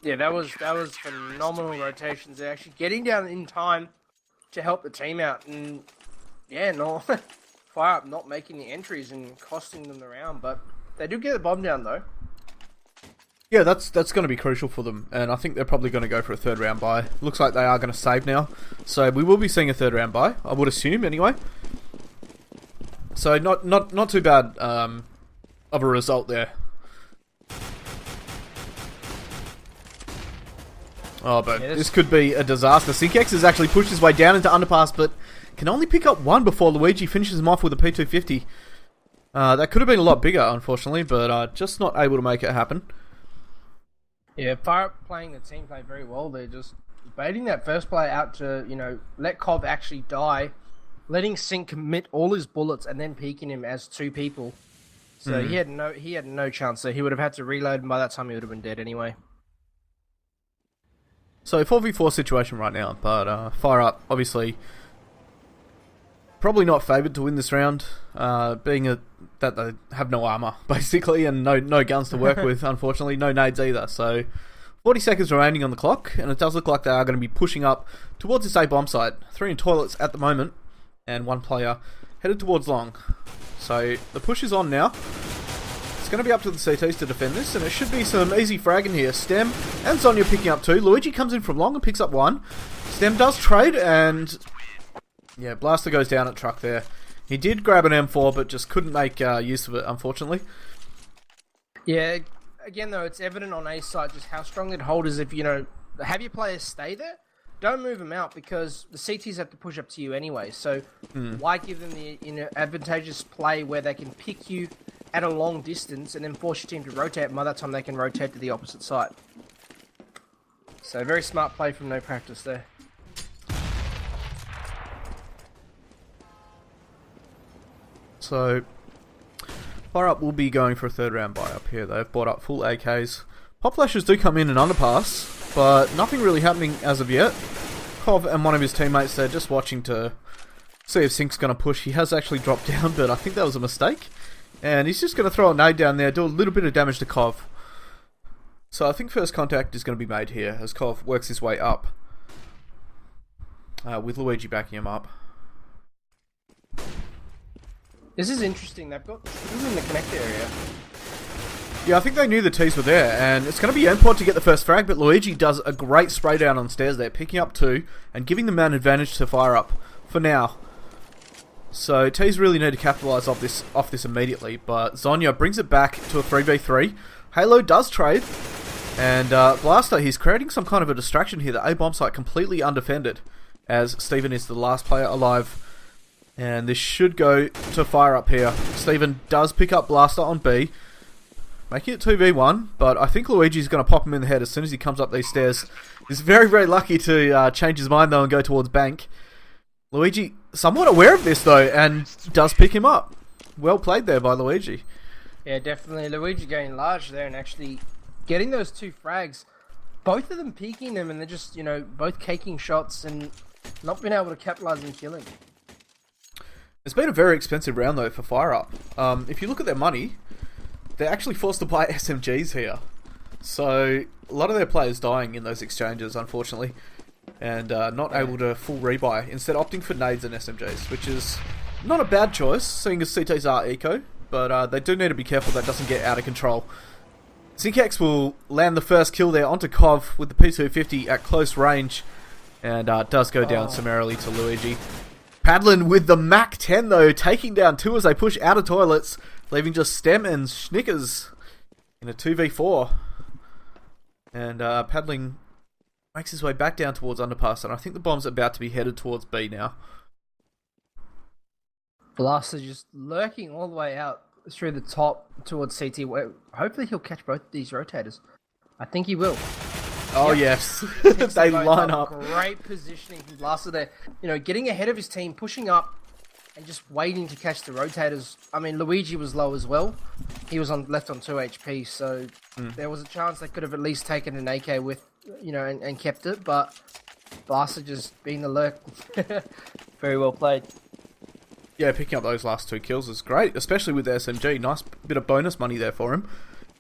Yeah, that was phenomenal rotations. They're actually getting down in time to help the team out, and yeah, no, FireUp not making the entries and costing them the round, but they do get the bomb down though. Yeah, that's going to be crucial for them, and I think they're probably going to go for a third round bye. Looks like they are going to save now, so we will be seeing a third round bye, I would assume anyway. So not too bad of a result there. Oh, but Yeah, this could be a disaster. Syncex has actually pushed his way down into underpass, but can only pick up one before Luigi finishes him off with a P250. That could have been a lot bigger, unfortunately, but just not able to make it happen. Yeah, FireUp playing the team play very well. They're just baiting that first player out to, let Cobb actually die, letting Sync commit all his bullets and then peeking him as two people. So he had no chance. So he would have had to reload, and by that time he would have been dead anyway. So 4v4 situation right now, but FireUp obviously probably not favoured to win this round, being that they have no armour basically and no guns to work with. Unfortunately, no nades either. So 40 seconds remaining on the clock, and it does look like they are going to be pushing up towards this A bomb site. 3 in toilets at the moment, and 1 player headed towards long. So the push is on now. It's going to be up to the CTs to defend this, and it should be some easy fragging here. Stem and Zonya picking up 2. Luigi comes in from long and picks up 1. Stem does trade, and yeah, Blaster goes down at truck there. He did grab an M4, but just couldn't make use of it, unfortunately. Yeah, again though, it's evident on A side just how strong that hold is if, have your players stay there. Don't move them out because the CTs have to push up to you anyway. So why give them the advantageous play where they can pick you at a long distance and then force your team to rotate, and by that time they can rotate to the opposite side. So very smart play from no practice there. So FireUp will be going for a third round buy up here. They've bought up full AKs. Pop flashes do come in and underpass, but nothing really happening as of yet. Kov and one of his teammates, they're just watching to see if Sync's going to push. He has actually dropped down, but I think that was a mistake. And he's just going to throw a nade down there, do a little bit of damage to Kov. So I think first contact is going to be made here as Kov works his way up. With Luigi backing him up. This is interesting. They've got Tees in the connector area. Yeah, I think they knew the T's were there, and it's going to be NPOD to get the first frag, but Luigi does a great spray down on stairs there, picking up 2 and giving the man advantage to FireUp for now. So T's really need to capitalise off this immediately, but Zonya brings it back to a 3v3. Halo does trade, and Blaster, he's creating some kind of a distraction here. The A bomb site completely undefended, as Steven is the last player alive. And this should go to FireUp here. Steven does pick up Blaster on B, making it 2v1, but I think Luigi's going to pop him in the head as soon as he comes up these stairs. He's very, very lucky to change his mind though and go towards bank. Luigi, somewhat aware of this though, and does pick him up. Well played there by Luigi. Yeah, definitely. Luigi going large there and actually getting those 2 frags. Both of them peeking them, and they're just, both caking shots and not being able to capitalise and kill him. It's been a very expensive round though for FireUp. If you look at their money, they're actually forced to buy SMGs here. So a lot of their players dying in those exchanges, unfortunately, and not able to full rebuy, instead opting for nades and SMGs, which is not a bad choice, seeing as CTs are eco, but they do need to be careful that doesn't get out of control. Syncex will land the first kill there onto Kov with the P250 at close range, and does go down summarily to Luigi. Padlin with the Mac 10 though, taking down 2 as they push out of toilets, leaving just Stem and Schnickers in a 2v4. And Padling makes his way back down towards underpass, and I think the bomb's about to be headed towards B now. Blaster just lurking all the way out through the top towards CT, where hopefully he'll catch both of these rotators. I think he will. Oh, Yep. yes. Picks They them both line up. Great positioning from Blaster there. Getting ahead of his team, pushing up, and just waiting to catch the rotators. I mean, Luigi was low as well. He was left on 2 HP, so there was a chance they could have at least taken an AK with, and kept it, but Blaster just being the lurk. Very well played. Yeah, picking up those last 2 kills is great, especially with the SMG. Nice bit of bonus money there for him.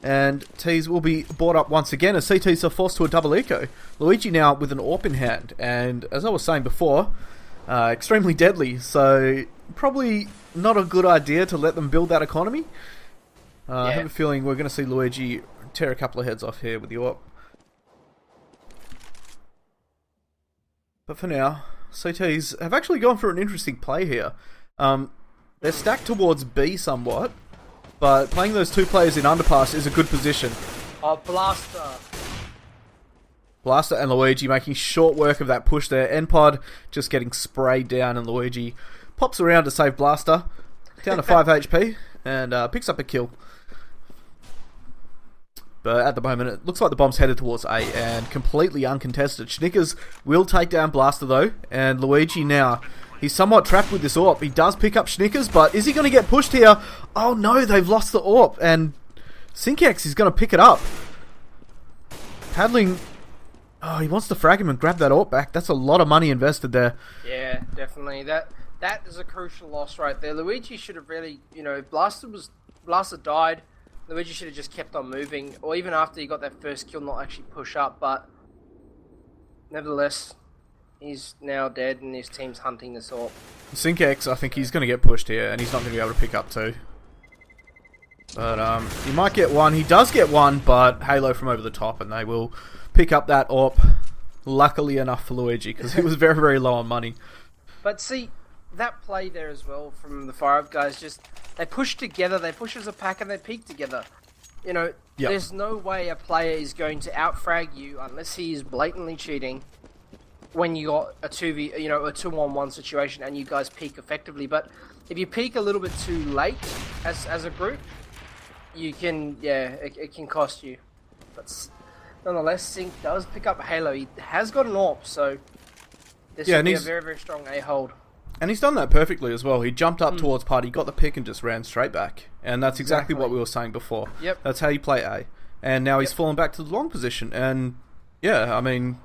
And Tees will be brought up once again as CTs are forced to a double eco. Luigi now with an AWP in hand, and as I was saying before, extremely deadly, so probably not a good idea to let them build that economy. I have a feeling we're going to see Luigi tear a couple of heads off here with the AWP. But for now, CTs have actually gone for an interesting play here. They're stacked towards B somewhat, but playing those two players in underpass is a good position. Oh, Blaster. Blaster and Luigi making short work of that push there. NPOD just getting sprayed down, and Luigi pops around to save Blaster. Down to 5 HP and picks up a kill. But at the moment, it looks like the bomb's headed towards A and completely uncontested. Schnickers will take down Blaster though, and Luigi now, he's somewhat trapped with this AWP. He does pick up Schnickers, but is he going to get pushed here? Oh no, they've lost the AWP, and Synkex is going to pick it up. Paddling, oh, he wants to frag him and grab that AWP back. That's a lot of money invested there. Yeah, definitely. That is a crucial loss right there. Luigi should have really, Blaster died. Luigi should have just kept on moving, or even after he got that first kill, not actually push up, but nevertheless, he's now dead and his team's hunting this AWP. Synkex, I think he's going to get pushed here, and he's not going to be able to pick up two. But he might get one. He does get one, but Halo from over the top, and they will pick up that AWP. Luckily enough for Luigi, because he was very, very low on money. But see, that play there as well from the FireUp guys, just they push together, they push as a pack, and they peek together. There's no way a player is going to outfrag you unless he is blatantly cheating when you got a 2v, a 2-on-1 situation and you guys peek effectively. But if you peek a little bit too late as a group, you can, it can cost you. But nonetheless, Sync does pick up Halo. He has got an AWP, so this will be a very, very strong A hold. And he's done that perfectly as well. He jumped up towards party, got the pick, and just ran straight back. And that's exactly what we were saying before. Yep. That's how you play A. And now he's fallen back to the long position. And yeah, I mean,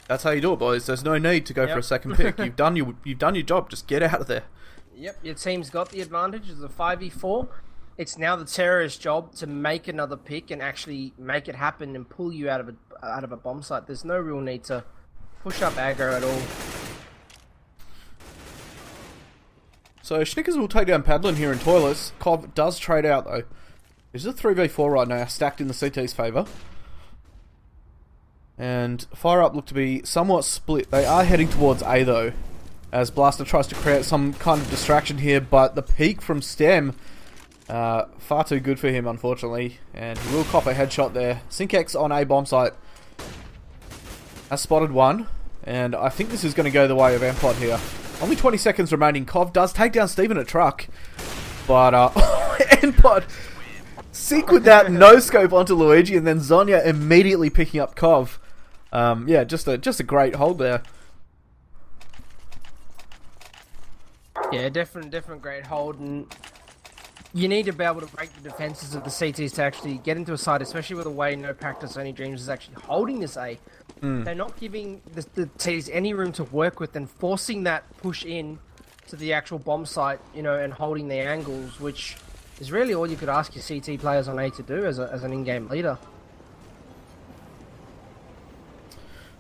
that's how you do it, boys. There's no need to go for a second pick. You've done your job. Just get out of there. Yep. Your team's got the advantage. It's a 5v4. It's now the terrorist's job to make another pick and actually make it happen and pull you out of a bomb site. There's no real need to push up aggro at all. So Schnickers will take down Padlin here in Toilets. Cov does trade out though. This is a 3v4 right now, stacked in the CT's favour. And FireUp look to be somewhat split. They are heading towards A though, as Blaster tries to create some kind of distraction here, but the peek from Stem, far too good for him unfortunately, and he will cop a headshot there. Synkex on A bomb site has spotted one, and I think this is going to go the way of NPOD here. Only 20 seconds remaining. Cov does take down Steven at truck, but NPOD Sync with that no-scope onto Luigi, and then Zonya immediately picking up Cov. Yeah, just a great hold there. Yeah, different great hold, and you need to be able to break the defenses of the CTs to actually get into a side, especially with the way No Practice Only Dreams is actually holding this A. They're not giving the T's any room to work with and forcing that push in to the actual bomb site, and holding the angles, which is really all you could ask your CT players on A to do as an in-game leader.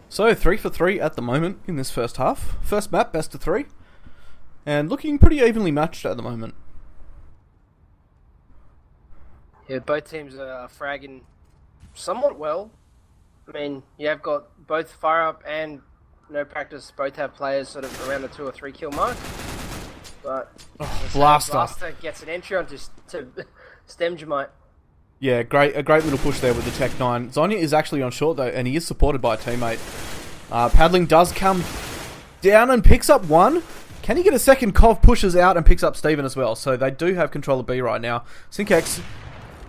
So 3 for 3 at the moment in this first half. First map, best of 3. And looking pretty evenly matched at the moment. Yeah, both teams are fragging somewhat well. I mean, you have got both FireUp and No Practice both have players sort of around the 2 or 3 kill mark. But Blaster gets an entry onto Stem Jamite. Yeah, a great little push there with the Tech 9. Zonya is actually on short though, and he is supported by a teammate. Paddling does come down and picks up one. Can he get a second? Cov pushes out and picks up Steven as well. So they do have control of B right now. Synkex,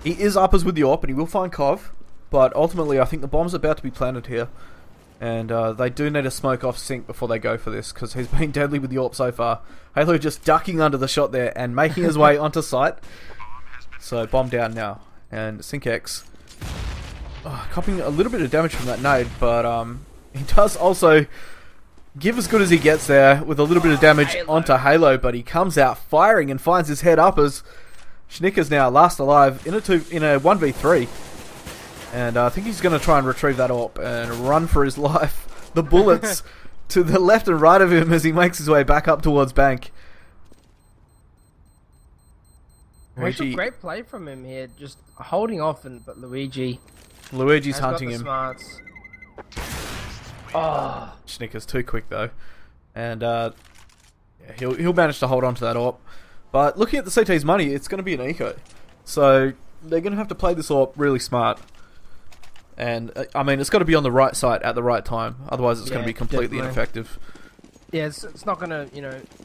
he is uppers with the AWP, and he will find Cov. But ultimately, I think the bomb's about to be planted here. And they do need to smoke off Sync before they go for this, because he's been deadly with the AWP so far. Halo just ducking under the shot there and making his way onto site. So bomb down now. And Synkex copying a little bit of damage from that nade, but he does also give as good as he gets there with a little bit of damage onto Halo, but he comes out firing and finds his head uppers. Schnicker's now last alive in a 1v3. And I think he's going to try and retrieve that AWP and run for his life. The bullets to the left and right of him as he makes his way back up towards bank. Luigi, great play from him here, just holding off, but Luigi's hunting him. Smarts. Oh, Schnicker's too quick though, and he'll manage to hold on to that AWP. But looking at the CT's money, it's going to be an eco, so they're going to have to play this AWP really smart. And I mean, it's got to be on the right site at the right time, otherwise it's going to be completely ineffective. Yeah, it's not going to,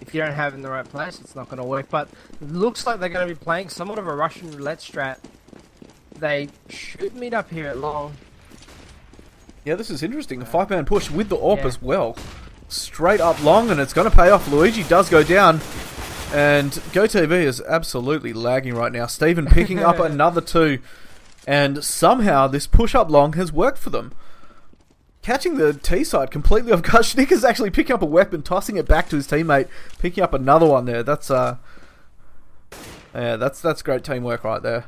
if you don't have it in the right place, it's not going to work. But it looks like they're going to be playing somewhat of a Russian roulette strat. They should meet up here at long. Yeah, this is interesting. A 5-man push with the AWP as well. Straight up long, and it's going to pay off. Luigi does go down, and GoTV is absolutely lagging right now. Steven picking up another 2, and somehow this push up long has worked for them. Catching the T side completely off guard. Schnicker's actually picking up a weapon, tossing it back to his teammate, picking up another one there. That's great teamwork right there.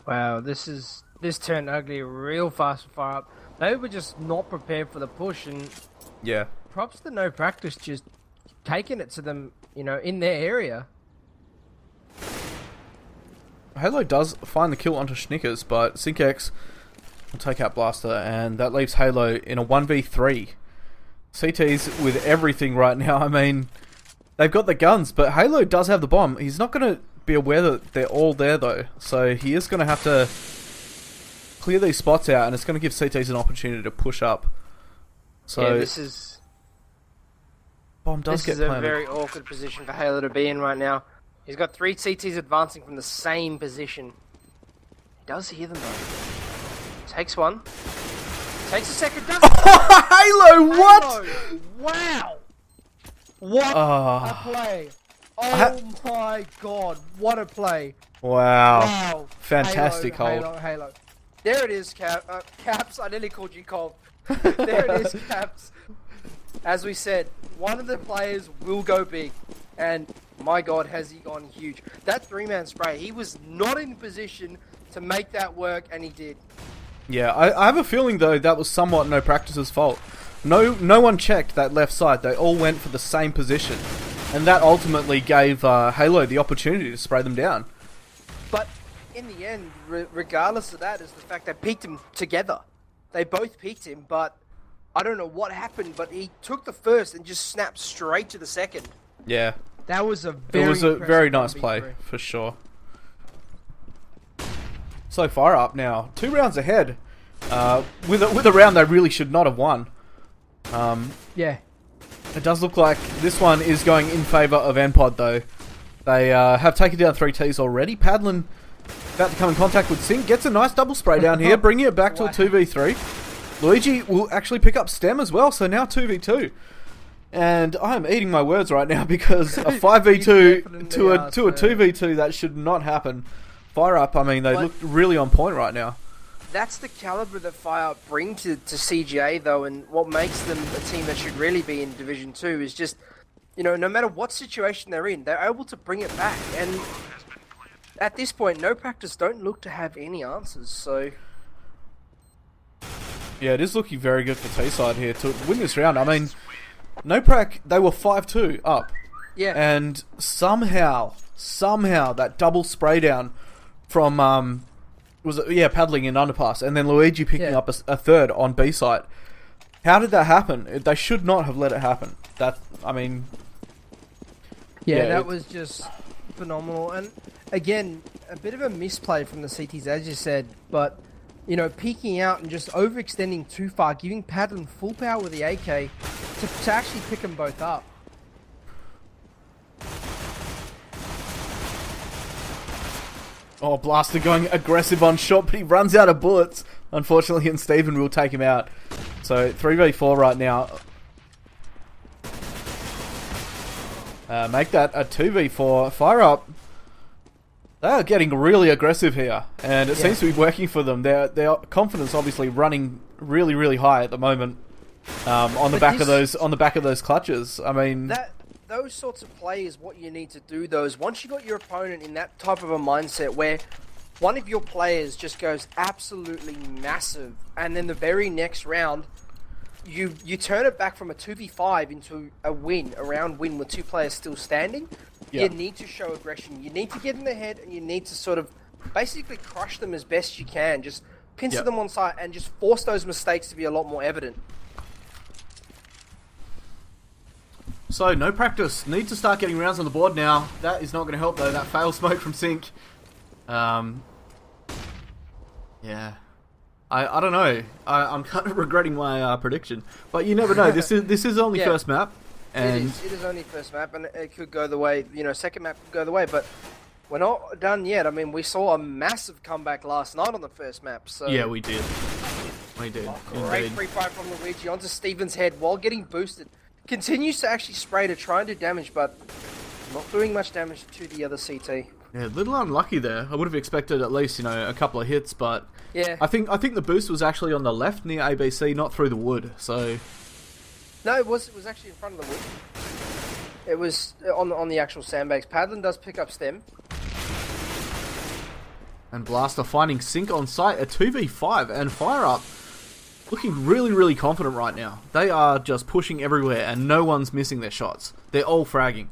Wow, this turned ugly real fast for FireUp. They were just not prepared for the push, and props to No Practice just taking it to them, in their area. Halo does find the kill onto Schnickers, but Syncex will take out Blaster, and that leaves Halo in a 1v3. CT's with everything right now. I mean, they've got the guns, but Halo does have the bomb. He's not going to be aware that they're all there, though. So he is going to have to clear these spots out, and it's going to give CT's an opportunity to push up. So yeah, this is a very awkward position for Halo to be in right now. He's got 3 CTs advancing from the same position. He does hear them, though. Takes one. Takes a second. Does Halo, what? Halo. Wow. What a play. Oh my god. What a play. Wow. Fantastic hold. Halo. There it is, Caps. I nearly called you Colt. There it is, Caps. As we said, one of the players will go big. And my god, has he gone huge. That 3-man spray, he was not in position to make that work, and he did. Yeah, I have a feeling, though, that was somewhat No Practice's fault. No one checked that left side. They all went for the same position. And that ultimately gave Halo the opportunity to spray them down. But in the end, regardless of that, is the fact they peeked him together. They both peeked him, but I don't know what happened, but he took the first and just snapped straight to the second. Yeah. That was a very nice play, for sure. So FireUp now 2 rounds ahead, with a round they really should not have won. Yeah, it does look like this one is going in favour of NPOD though. They have taken down 3 Ts already. Padlin about to come in contact with Sink, gets a nice double spray down here, bringing it back to a 2v3. Luigi will actually pick up Stem as well, so now 2v2. And I am eating my words right now because a 5v2 to a 2v2, that should not happen. FireUp, I mean, they look really on point right now. That's the caliber that FireUp bring to CGA, though, and what makes them a team that should really be in Division 2 is just, no matter what situation they're in, they're able to bring it back. And at this point, No Practice don't look to have any answers, so... Yeah, it is looking very good for T-side here to win this round. I mean, No Prac, they were 5-2 up. Yeah. And somehow, that double spray down from paddling in underpass, and then Luigi picking up a third on B site. How did that happen? They should not have let it happen. That was just phenomenal. And again, a bit of a misplay from the CTs, as you said, but peeking out and just overextending too far, giving Padlin full power with the AK to actually pick them both up. Oh, Blaster going aggressive on shot, but he runs out of bullets, unfortunately, and Steven will take him out. So, 3v4 right now. Make that a 2v4. FireUp, they are getting really aggressive here, and it seems to be working for them. Their confidence obviously running really, really high at the moment. On the back of those clutches. I mean, those sorts of plays, what you need to do though is once you got your opponent in that type of a mindset where one of your players just goes absolutely massive, and then the very next round, you turn it back from a 2v5 into a round win with two players still standing. Yeah. You need to show aggression. You need to get in their head, and you need to sort of basically crush them as best you can. Just pincer them on sight and just force those mistakes to be a lot more evident. So, no practice. Need to start getting rounds on the board now. That is not going to help, though. That fail smoke from Sync. Yeah. I don't know. I'm kind of regretting my prediction. But you never know. This is only first map. And it is only first map, and it could go the way, second map could go the way, but we're not done yet. I mean, we saw a massive comeback last night on the first map, so... Yeah, we did. Great free fire from Luigi onto Steven's head while getting boosted. Continues to actually spray to try and do damage, but not doing much damage to the other CT. Yeah, a little unlucky there. I would have expected at least, a couple of hits, but... Yeah. I think the boost was actually on the left near ABC, not through the wood, so... No, it was actually in front of the wood. It was on the actual sandbags. Padlin does pick up Stem. And Blaster finding Sync on site, a 2v5, and FireUp looking really, really confident right now. They are just pushing everywhere, and no one's missing their shots. They're all fragging.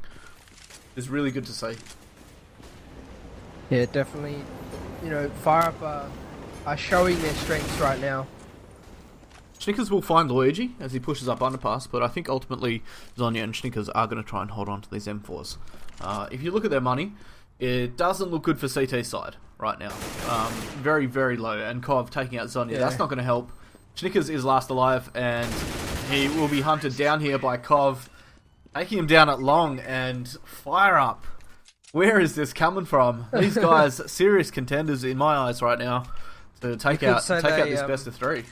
It's really good to see. Yeah, definitely. FireUp are showing their strengths right now. Schnickers will find Luigi as he pushes up underpass, but I think ultimately Zonya and Schnickers are going to try and hold on to these M4s. If you look at their money, it doesn't look good for CT side right now. Very, very low, and Kov taking out Zonya. Yeah. That's not going to help. Schnickers is last alive, and he will be hunted down here by Kov, taking him down at long, and FireUp. Where is this coming from? These guys, serious contenders in my eyes right now to take out this best of three.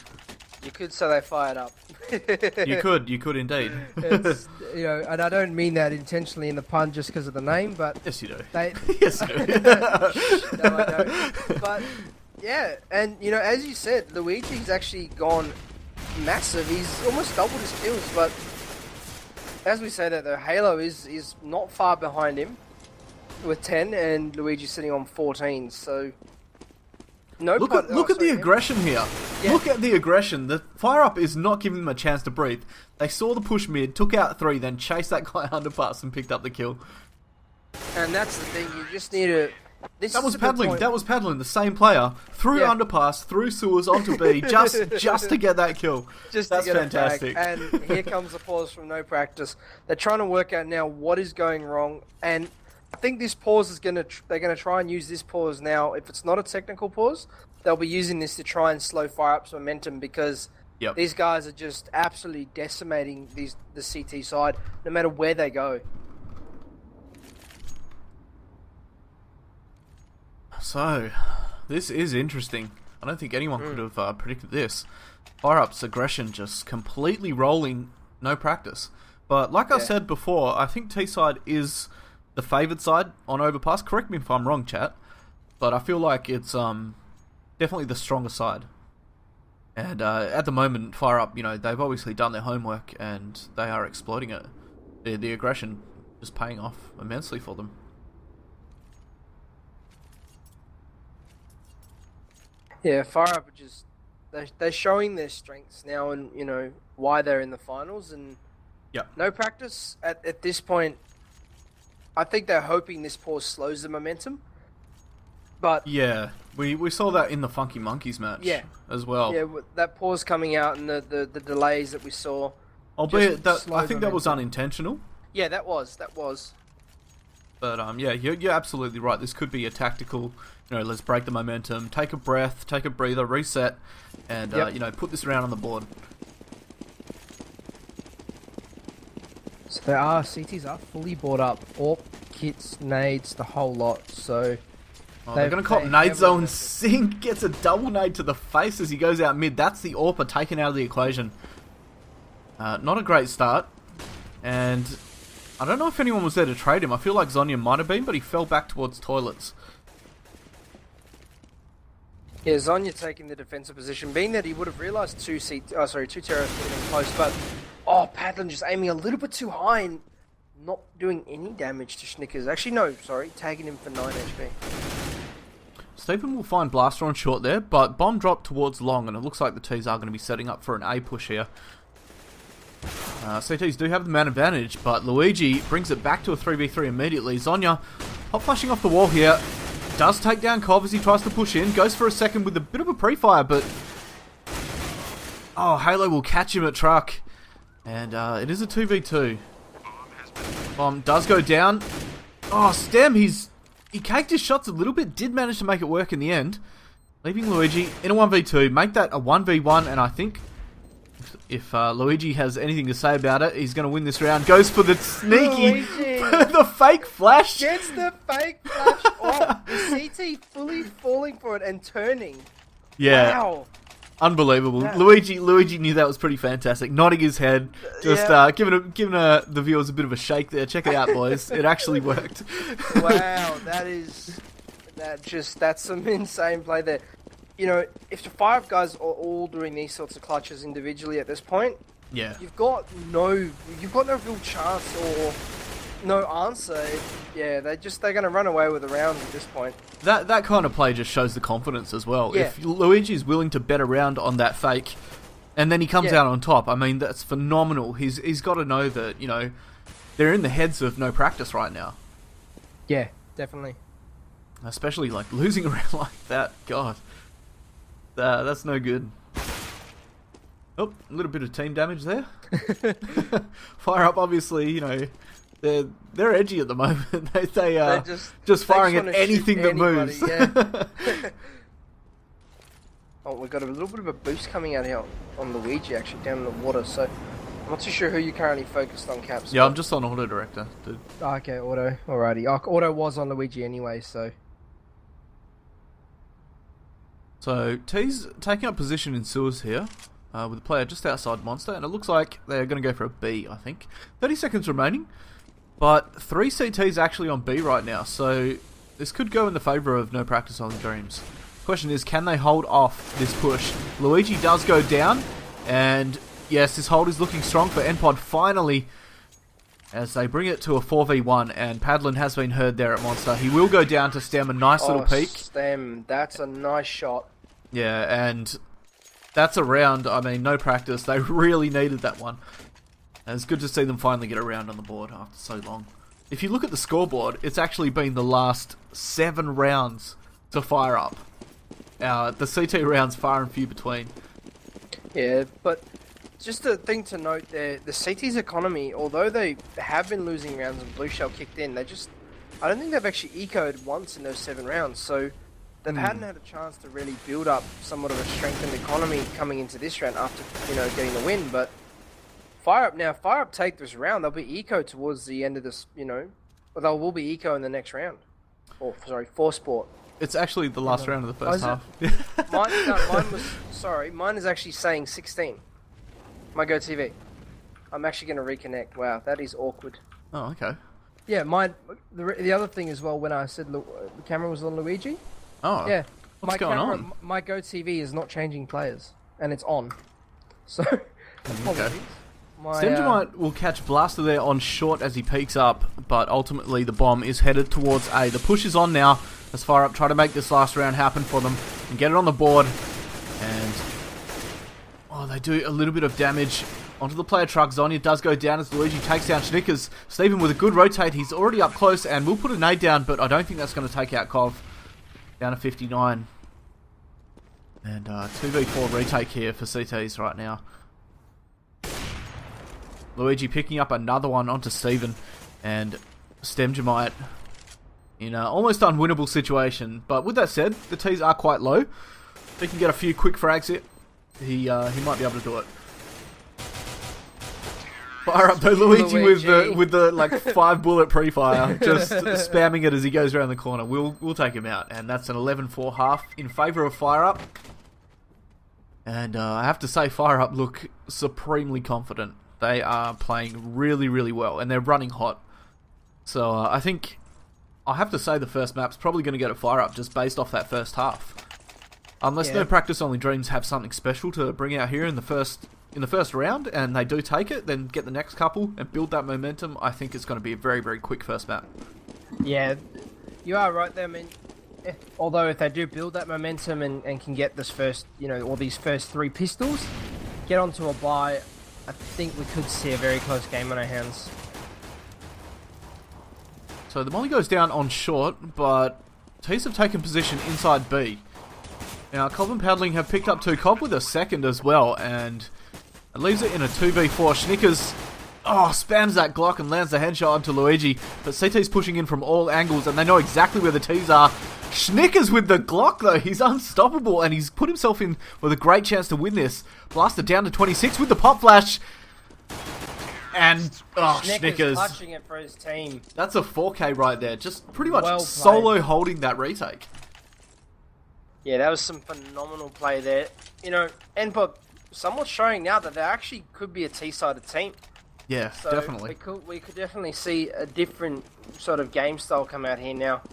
You could say they fired up. You could indeed. It's, and I don't mean that intentionally in the pun just because of the name, but... Yes, you do. Yes, you do. No, I don't. But, yeah, and, as you said, Luigi's actually gone massive. He's almost doubled his kills, but as we say that, the Halo is not far behind him with 10, and Luigi's sitting on 14, so... Look at the aggression here. Yeah. Look at the aggression. The FireUp is not giving them a chance to breathe. They saw the push mid, took out 3, then chased that guy underpass and picked up the kill. And that's the thing. You just need to... That was Paddling, the same player. Through underpass, through sewers, onto B, just to get that kill. That's fantastic. And here comes the pause from no practice. They're trying to work out now what is going wrong, and I think this pause is they're gonna try and use this pause now. If it's not a technical pause, they'll be using this to try and slow FireUp's momentum, because these guys are just absolutely decimating the CT side, no matter where they go. So, this is interesting. I don't think anyone could have predicted this. FireUp's aggression just completely rolling, no practice. But like I said before, I think T-side is the favoured side on Overpass. Correct me if I'm wrong, chat. But I feel like it's definitely the stronger side. And at the moment, FireUp, they've obviously done their homework and they are exploiting it. The aggression is paying off immensely for them. Yeah, FireUp are just... They're showing their strengths now and, why they're in the finals. And no practice at this point. I think they're hoping this pause slows the momentum. But yeah, we saw that in the Funky Monkeys match as well. Yeah, that pause coming out and the delays that we saw. Albeit, I think that was unintentional. Yeah, that was. But you're absolutely right. This could be a tactical, let's break the momentum, take a breath, take a breather, reset, and put this round on the board. So CTs are fully bought up. AWP, kits, nades, the whole lot. So they're going to cop nade zone. Sync gets a double nade to the face as he goes out mid. That's the AWPer taken out of the equation. Not a great start. And I don't know if anyone was there to trade him. I feel like Zonya might have been, but he fell back towards toilets. Yeah, Zonya taking the defensive position, being that he would have realised two terrorists getting close, but Padlin just aiming a little bit too high and not doing any damage to Schnickers. Actually, no, sorry, tagging him for 9 HP. Stephen will find Blaster on short there, but bomb drop towards long, and it looks like the T's are going to be setting up for an A push here. CTs do have the man advantage, but Luigi brings it back to a 3v3 immediately. Zonya, hot flashing off the wall here, does take down Kov as he tries to push in, goes for a second with a bit of a pre-fire, but... oh, Halo will catch him at truck, and it is a 2v2. Bomb does go down. Oh, Stem, he caked his shots a little bit, did manage to make it work in the end, leaving Luigi in a 1v2, make that a 1v1, and I think if Luigi has anything to say about it, he's going to win this round. Goes for the sneaky, the fake flash. Gets the fake flash off. The CT fully falling for it and turning. Yeah. Wow. Unbelievable. Yeah. Luigi knew that was pretty fantastic. Nodding his head, just giving the viewers a bit of a shake there. Check it out, boys. It actually worked. Wow, that's some insane play there. You know, if the FireUp guys are all doing these sorts of clutches individually at this point, yeah, you've got no real chance or no answer. Yeah, they're going to run away with the rounds at this point. That kind of play just shows the confidence as well. Yeah. If Luigi's willing to bet around on that fake, and then he comes out on top, I mean, that's phenomenal. He's got to know that, you know, they're in the heads of no practice right now. Yeah, definitely. Especially, like, losing around like that. God. That's no good. Oh, a little bit of team damage there. FireUp, obviously, you know, they're edgy at the moment. they just firing at anything that moves. Yeah. Oh, we've got a little bit of a boost coming out here on Luigi, actually, down in the water. So I'm not too sure who you're currently focused on, Caps. Yeah, I'm just on Auto Director, dude. Okay, Auto. Alrighty. Auto was on Luigi anyway, so... So, T's taking up position in sewers here, with a player just outside Monster, and it looks like they're going to go for a B, I think. 30 seconds remaining, but 3 CTs actually on B right now, so this could go in the favour of no practice on Dreams. Question is, can they hold off this push? Luigi does go down, and yes, this hold is looking strong for NPOD finally, as they bring it to a 4v1, and Padlin has been heard there at Monster. He will go down to Stem, a nice little peek. Stem, that's a nice shot. Yeah, and that's a round. I mean, no practice. They really needed that one. And it's good to see them finally get a round on the board after so long. If you look at the scoreboard, it's actually been the last 7 rounds to FireUp. The CT rounds far and few between. Yeah, but just a thing to note there, the CT's economy, although they have been losing rounds and Blue Shell kicked in, I don't think they've actually ecoed once in those 7 rounds, so they hadn't had a chance to really build up somewhat of a strengthened economy coming into this round after, you know, getting the win. But FireUp take this round, they'll be eco towards the end of this, you know, or they will be eco in the next round. Or, sorry, 4-sport. It's actually the last round of the first half. Mine is actually saying 16. My Go TV. I'm actually going to reconnect. Wow, that is awkward. Oh, okay. Yeah, the other thing as well, when I said the camera was on Luigi. Oh, yeah. What's going on? My Go TV is not changing players, and it's on. So, apologies. Stemjamite will catch Blaster there on short as he peeks up, but ultimately the bomb is headed towards A. The push is on now as FireUp try to make this last round happen for them and get it on the board. And they do a little bit of damage onto the player truck. Zonya does go down as Luigi takes down Schnickers. Steven with a good rotate. He's already up close and will put a nade down, but I don't think that's going to take out Kov. Down to 59. And 2v4 retake here for CTs right now. Luigi picking up another one onto Steven. And Stemjamite in an almost unwinnable situation. But with that said, the T's are quite low. If he can get a few quick frags here, he might be able to do it. Fire up though, Luigi with the like 5-bullet pre-fire, just spamming it as he goes around the corner. We'll take him out, and that's an 11-4 half in favour of FireUp. And I have to say, FireUp look supremely confident. They are playing really, really well, and they're running hot. So I think I have to say the first map's probably going to go to FireUp just based off that first half. Unless Yeah. No Practice Only Dreams have something special to bring out here in the first round, and they do take it, then get the next couple and build that momentum. I think it's going to be a very, very quick first map. Yeah, you are right there. I mean, although if they do build that momentum and can get this first, or these first 3 pistols, get onto a bye, I think we could see a very close game on our hands. So the molly goes down on short, but Tees have taken position inside B. Now, Cobb and Paddling have picked up 2. Cobb with a second as well, and it leaves it in a 2v4. Schnickers, spams that Glock and lands the headshot onto Luigi, but CT's pushing in from all angles, and they know exactly where the T's are. Schnickers with the Glock, though. He's unstoppable, and he's put himself in with a great chance to win this. Blasted down to 26 with the pop flash. And, Schnickers. Clutching it for his team. That's a 4K right there. Just pretty much Well solo holding that retake. Yeah, that was some phenomenal play there. NPOD somewhat showing now that they actually could be a T-sided team. Yeah, So definitely. We could definitely see a different sort of game style come out here now.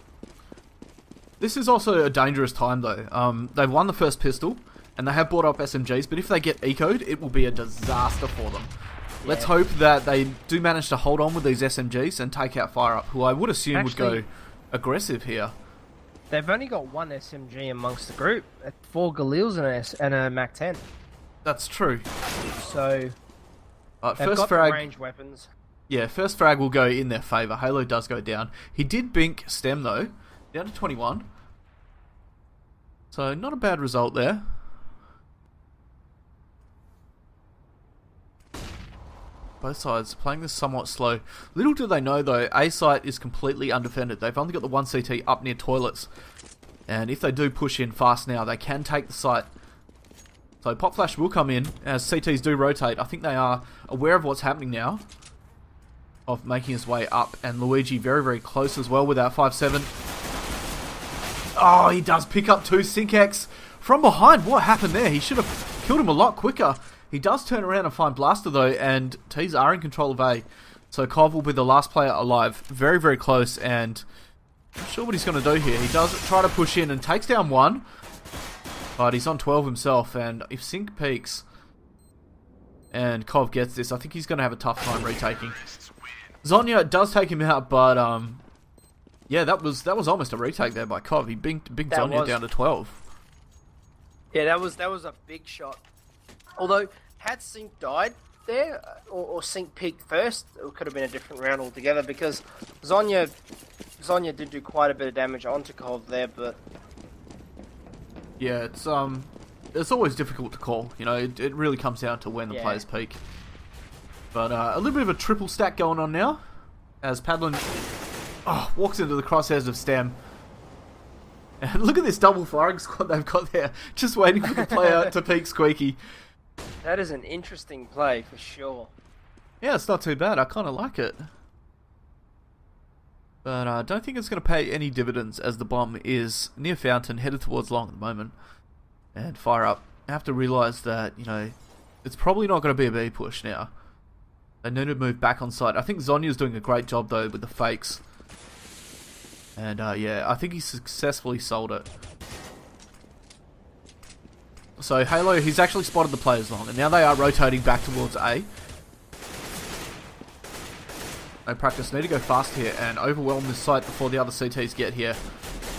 This is also a dangerous time, though. They've won the first pistol, and they have brought up SMGs, but if they get ecoed, it will be a disaster for them. Yeah. Let's hope that they do manage to hold on with these SMGs and take out FireUp, who I would assume would go aggressive here. They've only got 1 SMG amongst the group, 4 Galils and a MAC-10. That's true. So, they've first got frag, the range weapons. Yeah, first frag will go in their favour. Halo does go down. He did bink Stem, though, down to 21. So, not a bad result there. Both sides playing this somewhat slow. Little do they know, though, A site is completely undefended. They've only got the 1 CT up near toilets. And if they do push in fast now, they can take the site. So Pop Flash will come in as CTs do rotate. I think they are aware of what's happening now, of making his way up. And Luigi very, very close as well with that 5-7. Oh, he does pick up 2 Sync-X from behind. What happened there? He should have killed him a lot quicker. He does turn around and find Blaster, though, and T's are in control of A. So Kov will be the last player alive. Very, very close, and I'm not sure what he's going to do here. He does try to push in and takes down 1, but he's on 12 himself, and if Sync peaks and Kov gets this, I think he's going to have a tough time retaking. Zonya does take him out, but yeah, that was almost a retake there by Kov. He binked Zonya down to 12. Yeah, that was a big shot. Although, had Sync died there, or Sync peaked first, it could have been a different round altogether, because Zonya did do quite a bit of damage onto Kov there, but... Yeah, it's always difficult to call. It really comes down to when the players peak. But a little bit of a triple stack going on now, as Padlin walks into the crosshairs of Stem. And look at this double firing squad they've got there, just waiting for the player to peak Squeaky. That is an interesting play, for sure. Yeah, it's not too bad. I kind of like it. But I don't think it's going to pay any dividends, as the bomb is near Fountain, headed towards long at the moment. And FireUp have to realise that, it's probably not going to be a B push now. They need to move back on site. I think Zonya's doing a great job, though, with the fakes. And yeah, I think he successfully sold it. So Halo, he's actually spotted the players long, and now they are rotating back towards A. No Practice need to go fast here and overwhelm this site before the other CTs get here.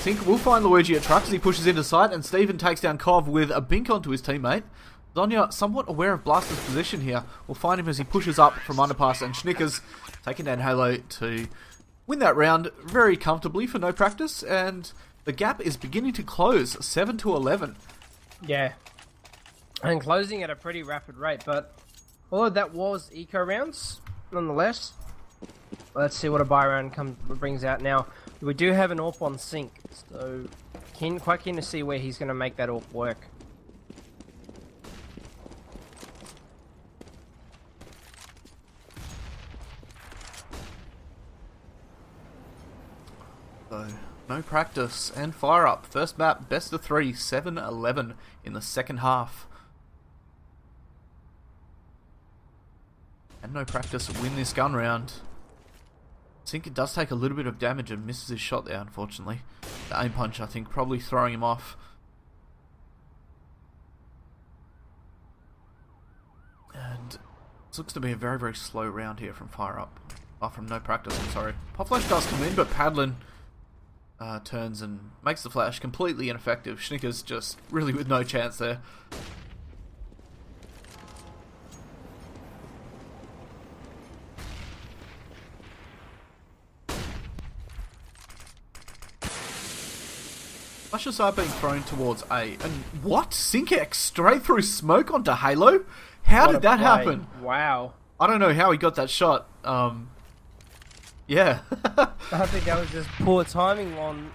Sync will find Luigi at truck as he pushes into sight, and Steven takes down Kov with a bink onto his teammate. Zonya, somewhat aware of Blaster's position here, will find him as he pushes up from underpass, and Schnickers taking down Halo to win that round very comfortably for No Practice, and the gap is beginning to close, 7-11. Yeah, and closing at a pretty rapid rate, but although that was eco rounds, nonetheless, let's see what a buy round brings out now. We do have an AWP on Sync, so quite keen to see where he's going to make that AWP work. So, No Practice and FireUp. First map, best of 3, 7-11 in the second half. And No Practice win this gun round. I think it does take a little bit of damage and misses his shot there, unfortunately. The aim punch, I think, probably throwing him off. This looks to be a very, very slow round here from FireUp. Oh, from No Practice, I'm sorry. Pop Flash does come in, but Padlin turns and makes the flash completely ineffective. Schnicker's just really with no chance there. Flashes are being thrown towards A. And what? Sync-X straight through smoke onto Halo? How did that happen? Wow. I don't know how he got that shot. Yeah. I think that was just poor timing on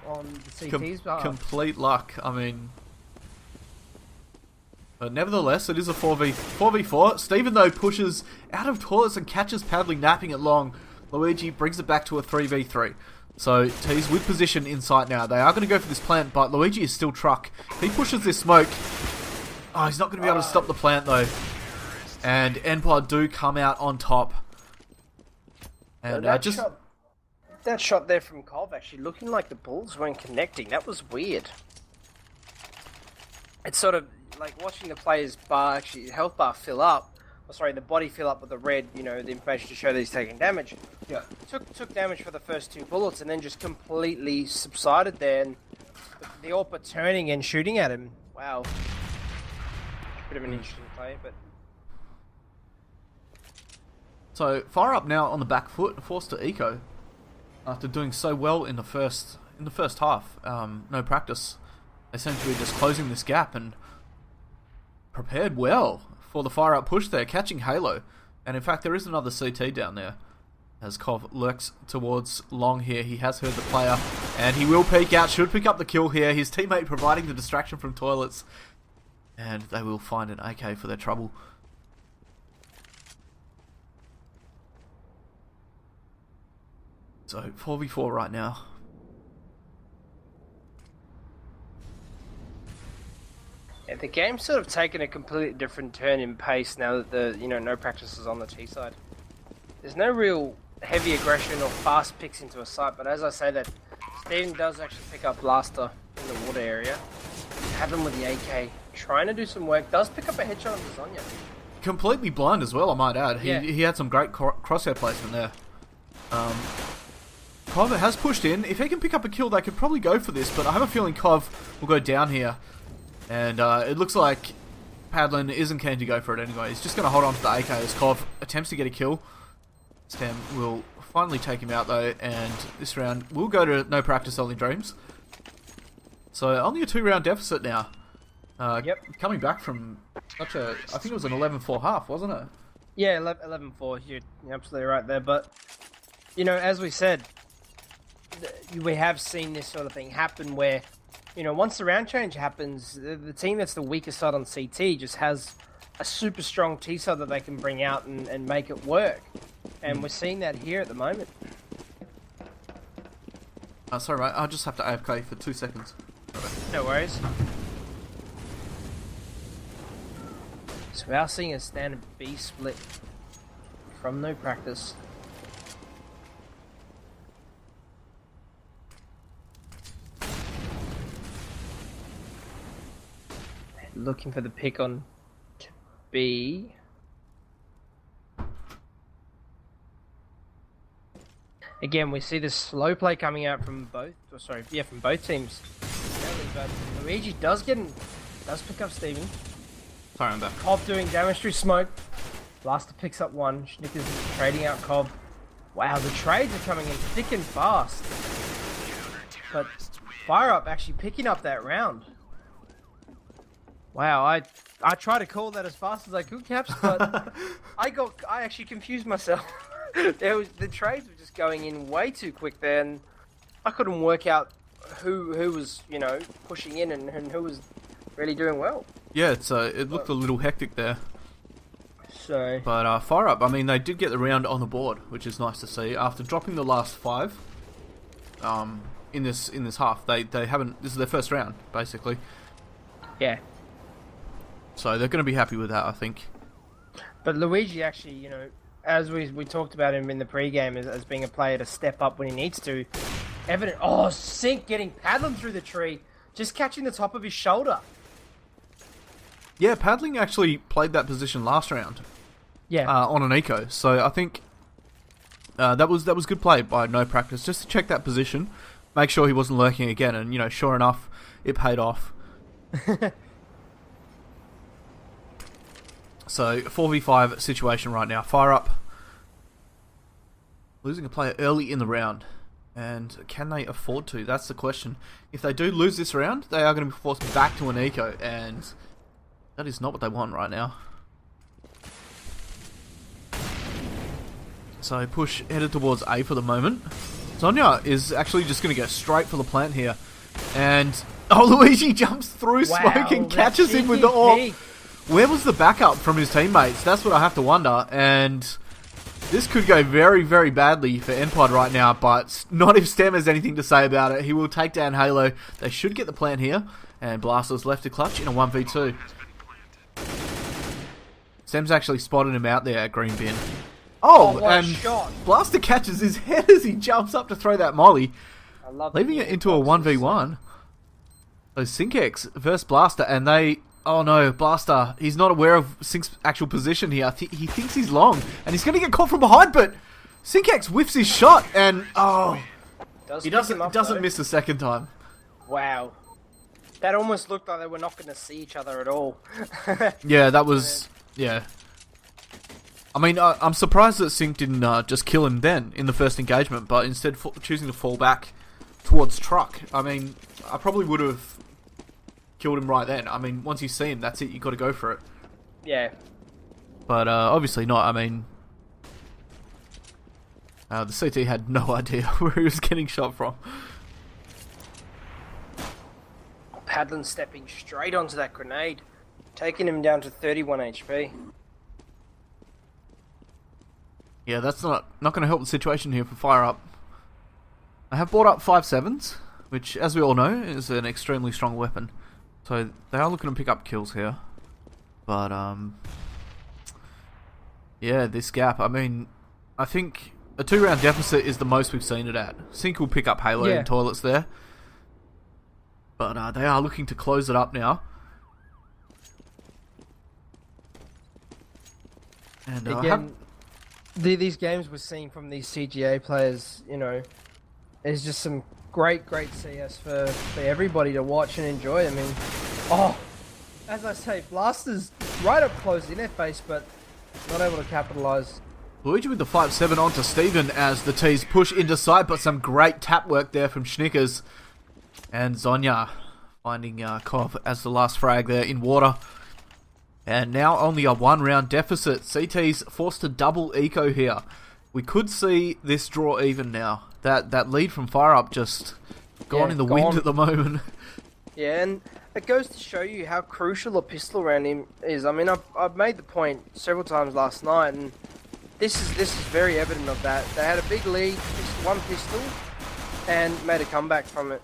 the CT's part. Complete luck. I mean... But nevertheless, it is a 4v4. Steven, though, pushes out of toilets and catches Padley napping it long. Luigi brings it back to a 3v3. So, T's with position in sight now. They are going to go for this plant, but Luigi is still truck. He pushes this smoke. Oh, he's not going to be able to stop the plant, though. And NPOD do come out on top. And that shot there from Cov actually looking like the balls weren't connecting. That was weird. It's sort of like watching the player's health bar fill up. Oh, sorry, the body fill up with the red, the information to show that he's taking damage. Yeah. Took damage for the first 2 bullets and then just completely subsided there. And the AWP turning and shooting at him. Wow. Bit of an interesting play, but... So, FireUp now on the back foot, forced to eco. After doing so well in the first half. No Practice. Essentially just closing this gap and prepared well for the FireUp push there, catching Halo. And in fact, there is another CT down there. As Kov lurks towards long here, he has heard the player, and he will peek out, should pick up the kill here. His teammate providing the distraction from toilets. And they will find an AK for their trouble. So, 4v4 right now. Yeah, the game's sort of taken a completely different turn in pace now that the No Practice is on the T side. There's no real heavy aggression or fast picks into a site, but as I say that, Steven does actually pick up Blaster in the water area. Have him with the AK, trying to do some work, does pick up a headshot on Lasagna. Completely blind as well, I might add. Yeah. He had some great crosshair placement there. Kov has pushed in. If he can pick up a kill, they could probably go for this, but I have a feeling Kov will go down here. And it looks like Padlin isn't keen to go for it anyway. He's just going to hold on to the AK as Kov attempts to get a kill. Stem will finally take him out though, and this round will go to No Practice, Only Dreams. So only a 2-round deficit now. Yep. Coming back from I think it was an 11-4 half, wasn't it? Yeah, 11-4, you're absolutely right there. But, as we said, we have seen this sort of thing happen where, once the round change happens, the team that's the weakest side on CT just has a super strong T side that they can bring out and make it work. And we're seeing that here at the moment. Sorry, mate. I'll just have to AFK for 2 seconds. No worries. So we are seeing a standard B split from No Practice. Looking for the pick on B. Again, we see this slow play coming out from both teams. But Luigi does pick up Steven. Sorry, I'm back. Cobb doing damage through smoke. Blaster picks up one. Schnickers trading out Cobb. Wow, the trades are coming in thick and fast. But FireUp actually picking up that round. Wow, I tried to call that as fast as I could, Caps, but I actually confused myself. The trades were just going in way too quick there, and I couldn't work out who was pushing in and who was really doing well. Yeah, it looked a little hectic there. So, but FireUp, I mean, they did get the round on the board, which is nice to see. After dropping the last 5, in this half, they haven't. This is their first round, basically. Yeah. So they're going to be happy with that, I think. But Luigi actually, as we talked about him in the pre-game as being a player to step up when he needs to. Evident. Oh, Sync getting Padlin through the tree, just catching the top of his shoulder. Yeah, Padling actually played that position last round. Yeah. on an eco. So I think that was good play by No Practice, just to check that position, make sure he wasn't lurking again, and sure enough, it paid off. So 4v5 situation right now. FireUp losing a player early in the round, and can they afford to? That's the question. If they do lose this round, they are going to be forced back to an eco, and that is not what they want right now. So push headed towards A for the moment. Zonya is actually just going to go straight for the plant here, and Luigi jumps through smoke and catches him with the AWP. Where was the backup from his teammates? That's what I have to wonder, and this could go very, very badly for NPOD right now, but not if Stem has anything to say about it. He will take down Halo. They should get the plant here, and Blaster's left to clutch in a 1v2. Stem's actually spotted him out there at green bin. Oh, and shot. Blaster catches his head as he jumps up to throw that molly, leaving it into a 1v1. So Syncex versus Blaster, and they... Oh no, Blaster, he's not aware of Sync's actual position here. He thinks he's long, and he's going to get caught from behind, but Syncex whiffs his shot, and he doesn't miss the second time. Wow. That almost looked like they were not going to see each other at all. Yeah, that was... Yeah. I mean, I'm surprised that Sync didn't just kill him then, in the first engagement, but instead choosing to fall back towards Truck. I mean, I probably would have killed him right then. I mean, once you see him, that's it. You got to go for it. Yeah. But obviously not. I mean, the CT had no idea where he was getting shot from. Padlin stepping straight onto that grenade, taking him down to 31 HP. Yeah, that's not going to help the situation here for FireUp. I have brought up 5.7s, which, as we all know, is an extremely strong weapon. So they are looking to pick up kills here. But, yeah, this gap. I mean, I think a 2-round deficit is the most we've seen it at. Sync will pick up Halo and Toilets there. But they are looking to close it up now. And again, these games we're seeing from these CGA players, is just some great CS for everybody to watch and enjoy. I mean, as I say, Blaster's right up close in their face, but not able to capitalise. Luigi with the 5.7 onto Steven as the T's push into sight, but some great tap work there from Schnickers. And Zonya finding Kov as the last frag there in water. And now only a 1-round deficit. CT's forced to double eco here. We could see this draw even now. That lead from FireUp just gone in the wind at the moment. Yeah, and it goes to show you how crucial a pistol round him is. I mean, I've made the point several times last night, and this is very evident of that. They had a big lead, one pistol, and made a comeback from it.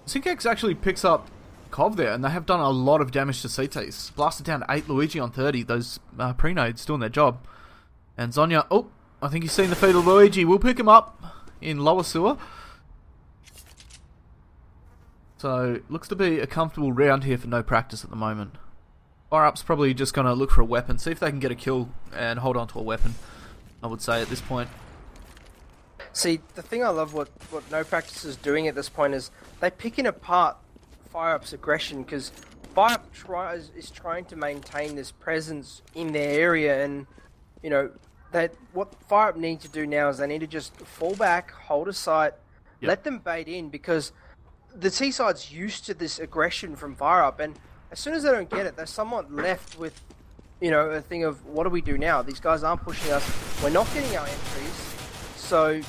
Syncex actually picks up Kov there, and they have done a lot of damage to CTs. Blasted down 8 Luigi on 30. Those pre-nades doing their job. And Zonya, I think he's seen the feet of Luigi. We'll pick him up in lower sewer. So, looks to be a comfortable round here for No Practice at the moment. FireUp's probably just going to look for a weapon, see if they can get a kill and hold on to a weapon, I would say, at this point. See, the thing I love what No Practice is doing at this point is they're picking apart FireUp's aggression, because FireUp is trying to maintain this presence in their area, and, that what FireUp need to do now is they need to just fall back, hold a sight, let them bait in, because the T-side's used to this aggression from FireUp, and as soon as they don't get it, they're somewhat left with, a thing of, what do we do now? These guys aren't pushing us, we're not getting our entries, so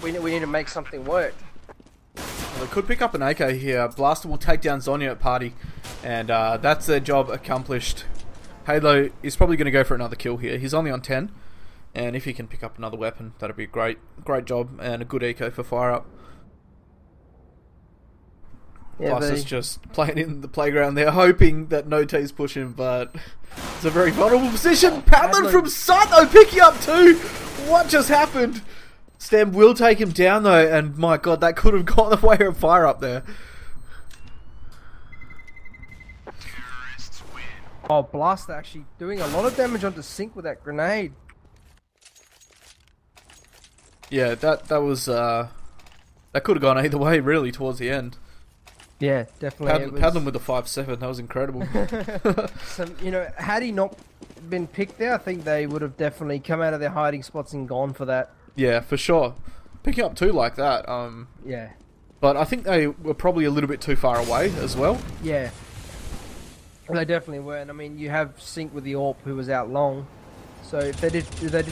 we need to make something work. Well, they could pick up an AK here. Blaster will take down Zonya at party, and that's their job accomplished. Halo is probably going to go for another kill here. He's only on 10, and if he can pick up another weapon, that'd be a great job and a good eco for FireUp. Yeah, Blaster's just playing in the playground there, hoping that no T's push him, but it's a very vulnerable position. Padlin from sight though, picking up 2. What just happened? Stem will take him down though, and my god, that could have gone the way of FireUp there. Oh, Blast actually doing a lot of damage onto Sync with that grenade. Yeah, that was that could have gone either way really towards the end. Yeah, definitely. Padlin with the 5-7, that was incredible. Had he not been picked there, I think they would have definitely come out of their hiding spots and gone for that. Yeah, for sure. Picking up two like that, yeah. But I think they were probably a little bit too far away as well. Yeah. They definitely were, and I mean, you have Sync with the AWP who was out long, so if they did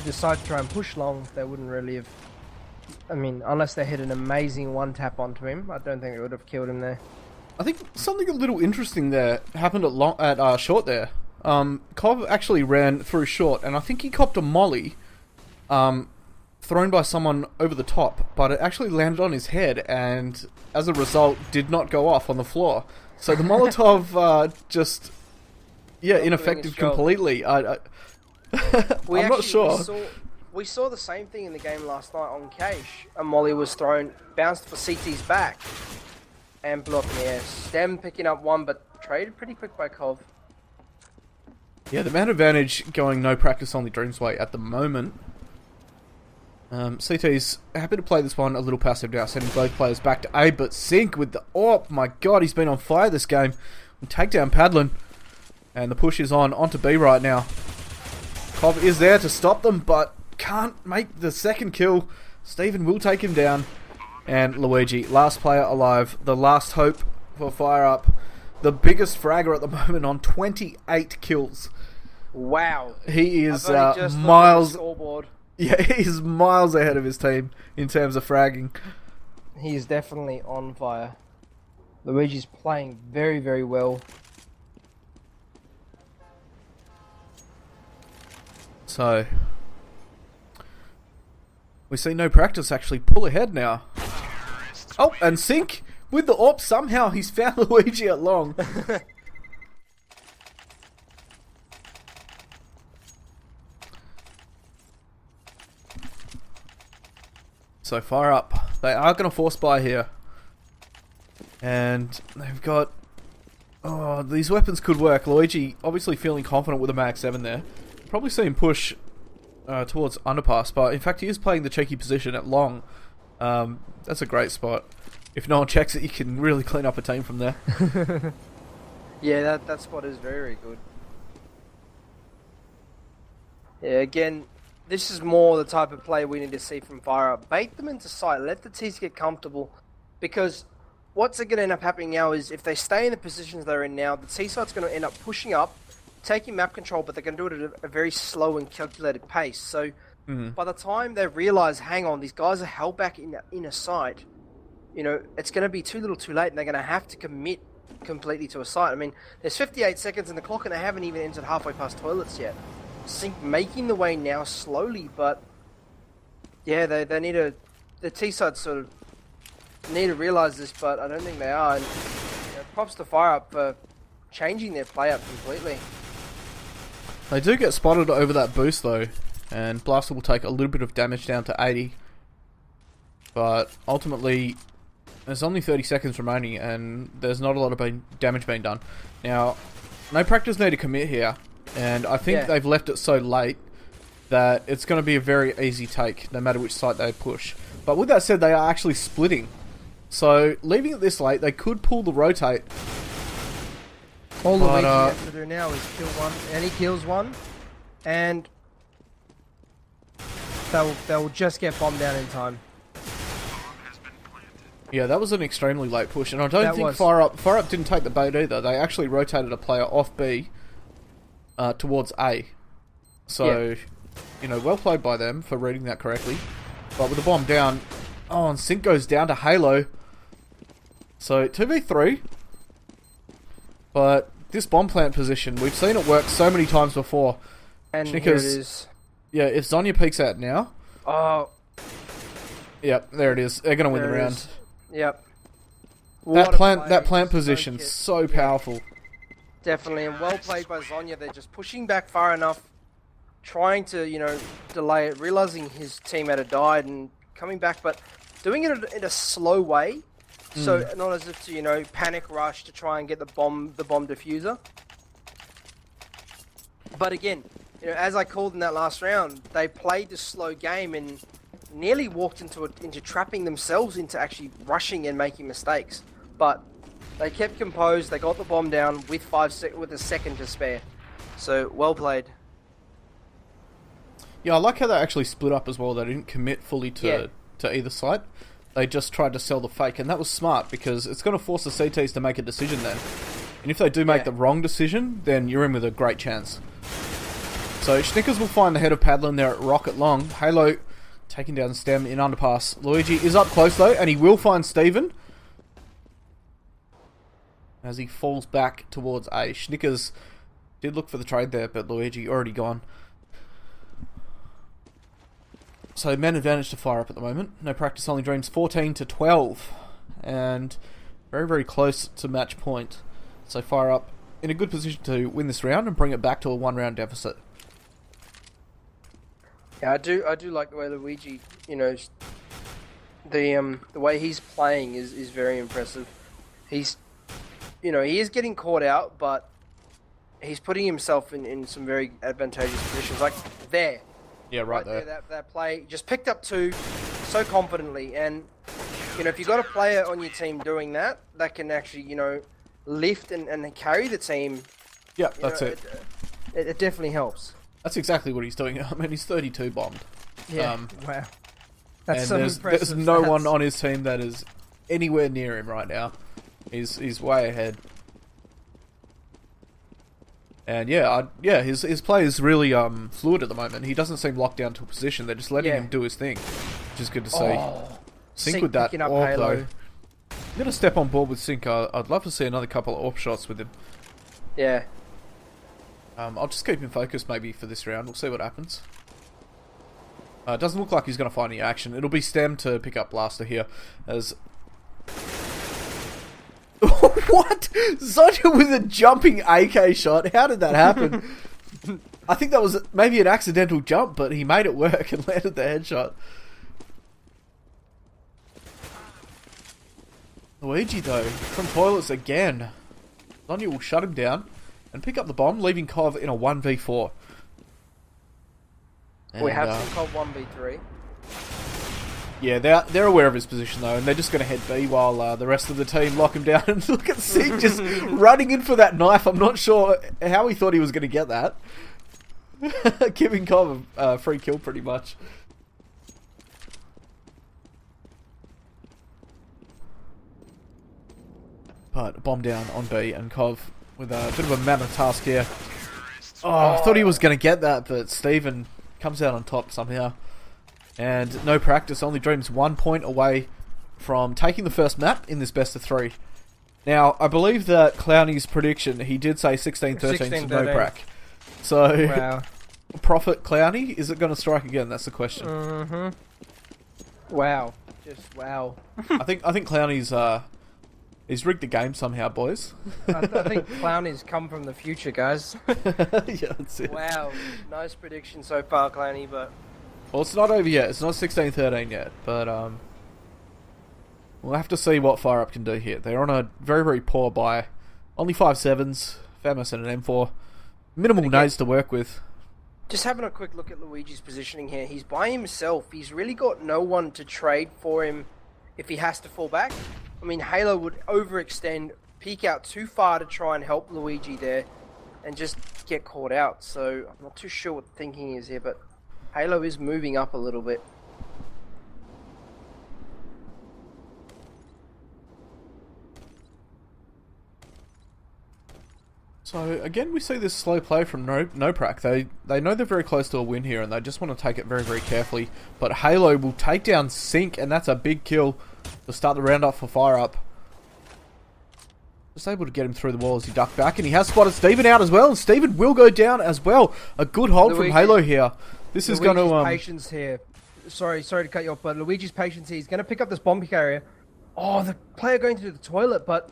decide to try and push long, they wouldn't really have. I mean, unless they hit an amazing one tap onto him, I don't think it would have killed him there. I think something a little interesting there happened at short there. Cobb actually ran through short, and I think he copped a molly, thrown by someone over the top, but it actually landed on his head, and as a result, did not go off on the floor. So the Molotov just, ineffective completely. I'm not sure. We saw the same thing in the game last night on Cache. A molly was thrown, bounced for CT's back, and blew up in the air. Stem picking up one, but traded pretty quick by Cov. Yeah, the man advantage going no practice on the Dreamsway at the moment. CT's happy to play this one a little passive now, sending both players back to A, but Sync with the AWP, my god, he's been on fire this game. And take down Padlin, and the push is onto B right now. Cobb is there to stop them, but can't make the second kill. Steven will take him down. And Luigi, last player alive, the last hope for FireUp. The biggest fragger at the moment on 28 kills. Wow. He is miles... Scoreboard. Yeah, he's miles ahead of his team in terms of fragging. He's definitely on fire. Luigi's playing very, very well. So, we see no practice actually pull ahead now. Oh, and Sync with the AWP, somehow he's found Luigi at long. So FireUp, they are going to force buy here. And they've got... Oh, these weapons could work. Luigi obviously feeling confident with a Mag 7 there. Probably see him push towards underpass, but in fact he is playing the cheeky position at long. That's a great spot. If no one checks it, you can really clean up a team from there. Yeah, that spot is very, very good. Yeah, again, this is more the type of play we need to see from FireUp. Bait them into sight, let the T's get comfortable, because what's going to end up happening now is if they stay in the positions they're in now, the T site's going to end up pushing up, taking map control, but they're going to do it at a very slow and calculated pace. So by the time they realise, hang on, these guys are held back in a site, it's going to be too little too late, and they're going to have to commit completely to a site. I mean, there's 58 seconds in the clock, and they haven't even entered halfway past toilets yet. Sync making the way now slowly, but yeah, they need the T side sort of need to realise this, but I don't think they are. And props to FireUp for changing their play up completely. They do get spotted over that boost though, and Blaster will take a little bit of damage down to 80. But ultimately, there's only 30 seconds remaining, and there's not a lot of damage being done. Now, no practice need to commit here, and I think they've left it so late that it's going to be a very easy take, no matter which site they push. But with that said, they are actually splitting. So, leaving it this late, they could pull the rotate. All Luigi has to do now is kill one, and he kills one, and they'll just get bombed down in time. Yeah, that was an extremely late push, and I don't think FireUp didn't take the bait either. They actually rotated a player off B towards A. So, well played by them for reading that correctly. But with the bomb down, and Sync goes down to Halo. So, 2v3. But this bomb plant position, we've seen it work so many times before. And here it is. Yeah, if Zonya peeks out now... Oh. Yep, there it is. They're going to win the round. Yep. That plant position's so powerful. Definitely, and well played by Zonya. They're just pushing back far enough, trying to, delay it, realizing his teammate had died and coming back, but doing it in a slow way. So not as if to, panic rush to try and get the bomb diffuser. But again, as I called in that last round, they played the slow game and nearly walked into trapping themselves into actually rushing and making mistakes. But they kept composed. They got the bomb down with with a second to spare. So well played. Yeah, I like how they actually split up as well. They didn't commit fully to either side. They just tried to sell the fake, and that was smart because it's going to force the CTs to make a decision then. And if they do make the wrong decision, then you're in with a great chance. So Schnickers will find the head of Padlin there at Rocket Long. Halo taking down Stem in underpass. Luigi is up close though, and he will find Steven as he falls back towards A. Schnickers did look for the trade there, but Luigi already gone. So men advantage to FireUp at the moment. No practice, only dreams. 14-12, and very, very close to match point. So FireUp in a good position to win this round and bring it back to a 1-round deficit. Yeah, I do like the way Luigi, the way he's playing is very impressive. He's, he is getting caught out, but he's putting himself in some very advantageous positions, like there. Yeah, right there. That play just picked up 2 so confidently, and if you've got a player on your team doing that can actually lift and carry the team. Yeah, that's it. It definitely helps. That's exactly what he's doing. I mean, he's 32 bombed. Yeah. Wow. That's and some there's no one on his team that is anywhere near him right now. He's way ahead. And his play is really fluid at the moment. He doesn't seem locked down to a position. They're just letting him do his thing, which is good to see. Sync with that AWP though. I'm gonna step on board with Sync. I'd love to see another couple of AWP shots with him. Yeah. I'll just keep him focused maybe for this round. We'll see what happens. It doesn't look like he's going to find any action. It'll be Stem to pick up Blaster here. As what? Zoja with a jumping AK shot. How did that happen? I think that was maybe an accidental jump, but he made it work and landed the headshot. Luigi though, from toilets again. Zonya will shut him down and pick up the bomb, leaving Kov in a 1v4. We have seen Kov 1v3. Yeah, they're aware of his position though, and they're just going to head B while the rest of the team lock him down. And look at Sig just running in for that knife. I'm not sure how he thought he was going to get that. Giving Kov a free kill pretty much. But bomb down on B, and Kov with a bit of a mammoth task here. Oh, I thought he was going to get that, but Steven comes out on top somehow. And no practice, only dreams 1 point away from taking the first map in this best of 3. Now, I believe that Clowny's prediction, he did say 16-13 to no prac. So, wow. Profit Clowny, is it going to strike again? That's the question. Wow. Just wow. I think Clowny's he's rigged the game somehow, boys. I think Clowny's come from the future, guys. Yeah, that's it. Wow. Nice prediction so far, Clowny, but... Well, it's not over yet. It's not 16-13 yet, but we'll have to see what FireUp can do here. They're on a very, very poor buy. Only 5.7s, Famos and an M4. Minimal nades to work with. Just having a quick look at Luigi's positioning here. He's by himself. He's really got no one to trade for him if he has to fall back. I mean, Halo would overextend, peek out too far to try and help Luigi there, and just get caught out. So I'm not too sure what the thinking is here, but Halo is moving up a little bit. So again, we see this slow play from NoPrac. They know they're very close to a win here, and they just want to take it very, very carefully. But Halo will take down Sync, and that's a big kill to start the round off for FireUp. Just able to get him through the wall as he ducked back, and he has spotted Steven out as well, and Steven will go down as well. A good hold from Halo here. This is going to... patience here. Sorry to cut you off, but Luigi's patience here. He's going to pick up this bomb carrier. Oh, the player going to the toilet, but...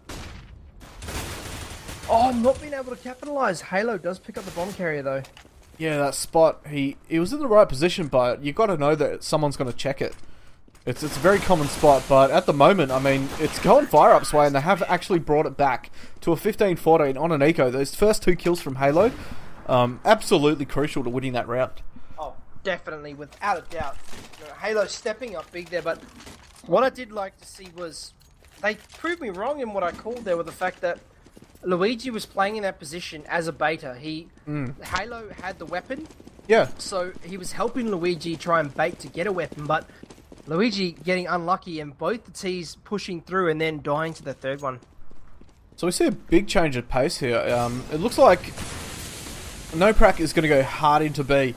Oh, not being able to capitalize. Halo does pick up the bomb carrier, though. Yeah, that spot, he was in the right position, but you got to know that someone's going to check it. It's a very common spot, but at the moment, I mean, it's going FireUp's way, and they have actually brought it back to a 15-14 on an eco. Those first 2 kills from Halo, Absolutely crucial to winning that round. Oh, definitely, without a doubt. You know, Halo stepping up big there, but what I did like to see was they proved me wrong in what I called there with the fact that Luigi was playing in that position as a beta. Halo had the weapon, Yeah. so he was helping Luigi try and bait to get a weapon, but Luigi getting unlucky and both the T's pushing through and then dying to the third one. So we see a big change of pace here. It looks like NoPrac is going to go hard into B,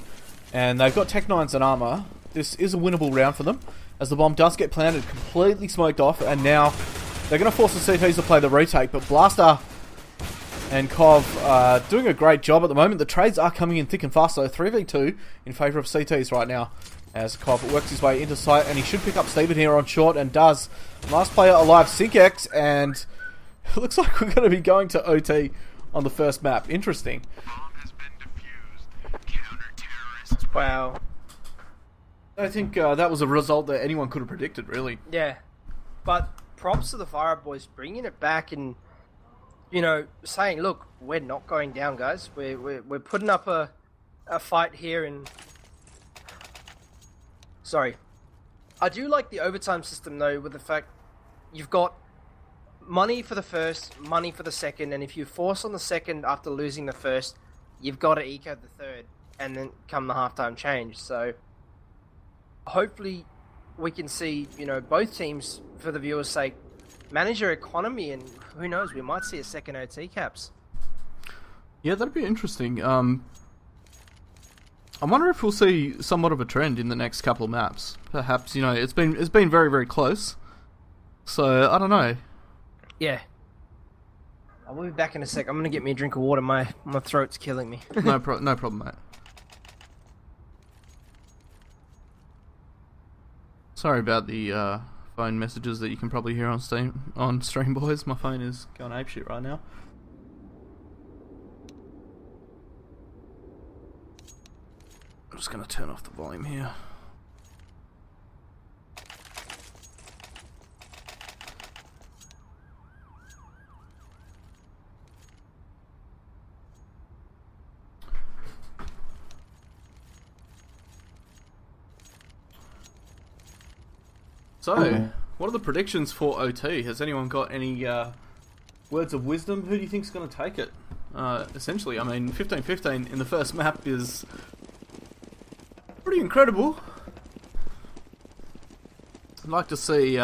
and they've got Tech 9s and armor. This is a winnable round for them, as the bomb does get planted, completely smoked off, and now they're going to force the CTs to play the retake, but Blaster and Kov doing a great job at the moment. The trades are coming in thick and fast, though. 3v2 in favour of CTs right now, as Kov works his way into sight, and he should pick up Steven here on short, and does. Last player alive, SyncX, and it looks like we're going to be going to OT on the first map. Interesting. Wow. I think that was a result that anyone could have predicted, really. Yeah. But props to the FireUp boys bringing it back and, you know, saying, look, we're not going down, guys. We're putting up a fight here. And sorry. I do like the overtime system, though, with the fact you've got money for the first, money for the second, and if you force on the second after losing the first, you've got to eco the third, and then come the halftime change. So hopefully we can see, you know, both teams, for the viewers' sake, manage their economy, and who knows, we might see a second OT caps. Yeah, that'd be interesting. I wonder if we'll see somewhat of a trend in the next couple of maps. Perhaps, you know, it's been very, very close. So I don't know. Yeah. I'll be back in a sec. I'm gonna get me a drink of water. My throat's killing me. No problem, mate. Sorry about the phone messages that you can probably hear on stream, boys. My phone is going apeshit right now. I'm just gonna turn off the volume here. So, what are the predictions for OT? Has anyone got any words of wisdom? Who do you think's going to take it? Essentially, I mean, 15-15 in the first map is pretty incredible. I'd like to see, you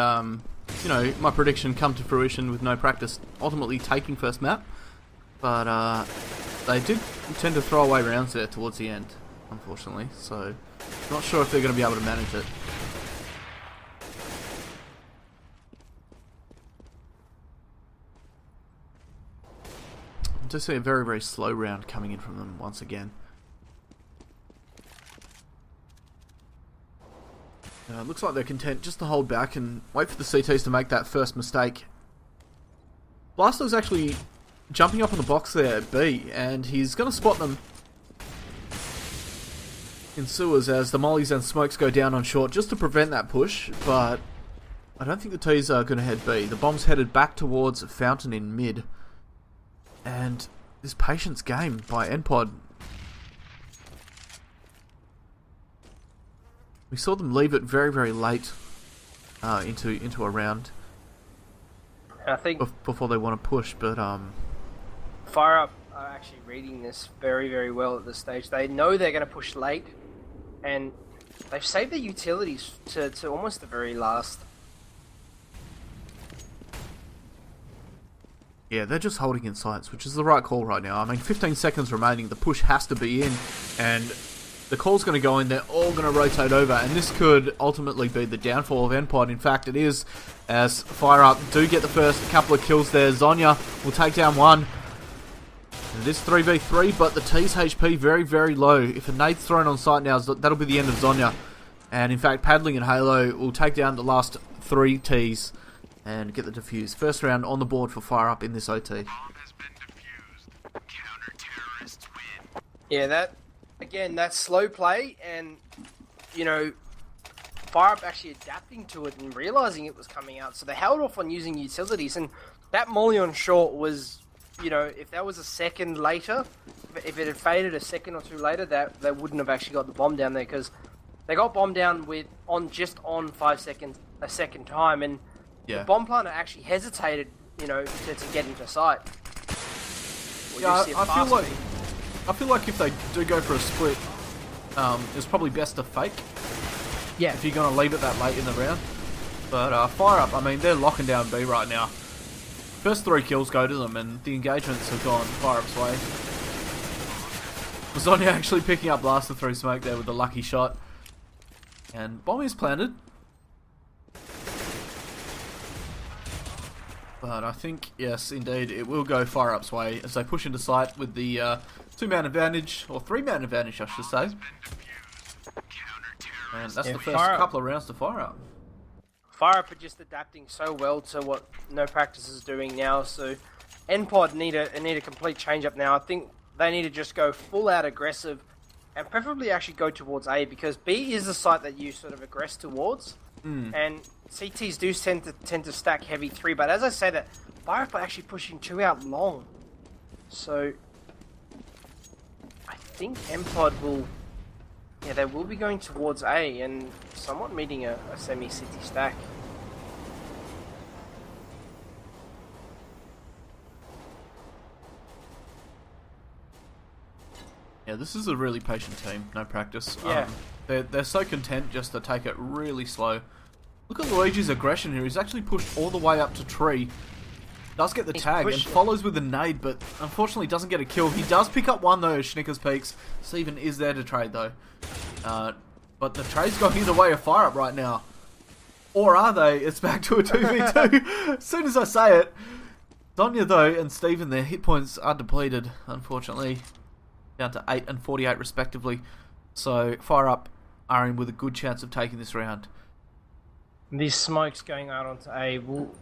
know, my prediction come to fruition with no practice, ultimately taking first map. But they did tend to throw away rounds there towards the end, unfortunately. So, not sure if they're going to be able to manage it. Just see a very, very slow round coming in from them once again. It looks like they're content just to hold back and wait for the CTs to make that first mistake. Blaster's actually jumping up on the box there at B, and he's going to spot them in sewers as the mollies and smokes go down on short just to prevent that push, but I don't think the T's are going to head B. The bomb's headed back towards Fountain in mid. And this patience game by NPOD. We saw them leave it very, very late into a round. I think before they want to push, but FireUp are actually reading this very, very well at this stage. They know they're going to push late, and they've saved their utilities to almost the very last. Yeah, they're just holding in sights, which is the right call right now. I mean, 15 seconds remaining, the push has to be in, and the call's going to go in, they're all going to rotate over, and this could ultimately be the downfall of NPOD. In fact, it is, as FireUp do get the first couple of kills there. Zonya will take down one. It is 3v3, but the T's HP very, very low. If a nade's thrown on site now, that'll be the end of Zonya. And in fact, Paddling and Halo will take down the last 3 T's and get the defuse. First round on the board for FireUp in this OT. Yeah, that slow play, and you know, FireUp actually adapting to it and realizing it was coming out, so they held off on using utilities. And that molly on short was, you know, if that was a second later, if it had faded a second or two later, that they wouldn't have actually got the bomb down there, because they got bomb down on 5 seconds a second time, and the bomb planter actually hesitated, to get into sight. I feel like if they do go for a split, it's probably best to fake. Yeah. If you're going to leave it that late in the round. But FireUp, I mean, they're locking down B right now. First 3 kills go to them, and the engagements have gone FireUp's way. Zonya actually picking up blaster through smoke there with a lucky shot. And bomb is planted. But I think, yes, indeed, it will go FireUp's way as they push into sight with the 2-man advantage, or 3-man advantage, I should say. And that's the first couple of rounds to FireUp. FireUp are just adapting so well to what No Practice is doing now, so NPOD need a complete change up now. I think they need to just go full out aggressive, and preferably actually go towards A, because B is the site that you sort of aggress towards, and CTs do tend to stack heavy 3, but as I say that, FireUp are actually pushing 2 out long, so I think NPOD will, they will be going towards A, and somewhat meeting a semi-city stack. Yeah, this is a really patient team, No Practice. Yeah. They're so content just to take it really slow. Look at Luigi's aggression here. He's actually pushed all the way up to tree. Does get the tag and follows with a nade, but unfortunately doesn't get a kill. He does pick up one though, Schnicker's peaks. Steven is there to trade though. But the trade's going either way of FireUp right now. Or are they? It's back to a 2v2. As soon as I say it. Zonya though and Steven, their hit points are depleted, unfortunately. Down to 8 and 48 respectively. So FireUp are in with a good chance of taking this round. These smokes going out onto A will...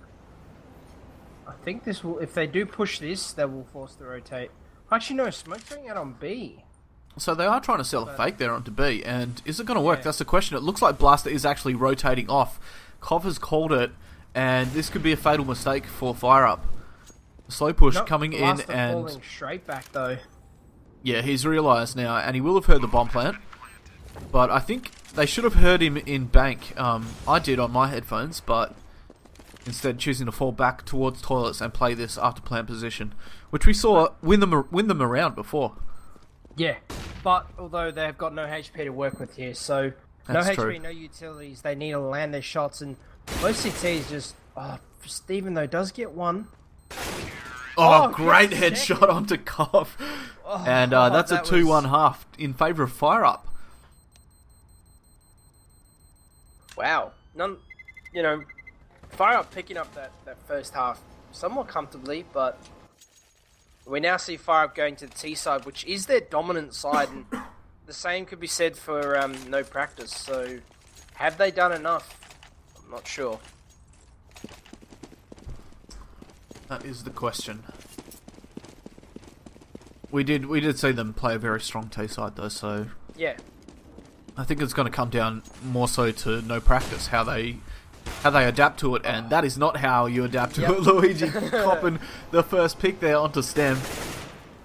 I think this will... If they do push this, they will force the rotate. Actually no, smoke's going out on B. So they are trying to sell a fake there onto B, and is it going to work? That's the question. It looks like Blaster is actually rotating off. Kov has called it, and this could be a fatal mistake for FireUp. Slow push coming in, and falling straight back though. Yeah, he's realised now, and he will have heard the bomb plant. But I think they should have heard him in bank. I did on my headphones, but instead choosing to fall back towards toilets and play this after plant position, which we saw win them around before. Yeah, but although they've got no HP to work with here, so That's no true. HP, no utilities, they need to land their shots, and most CTs just... Oh, Steven though does get one. Oh, great headshot onto Kov. Oh, and that's a 2-1 half in favour of FireUp. Wow. FireUp picking up that first half somewhat comfortably, but we now see FireUp going to the T side, which is their dominant side, and the same could be said for No Practice. So, have they done enough? I'm not sure. That is the question. We did see them play a very strong T side though, so yeah, I think it's going to come down more so to No Practice, how they adapt to it, and that is not how you adapt to it. Luigi copping the first pick there onto stem,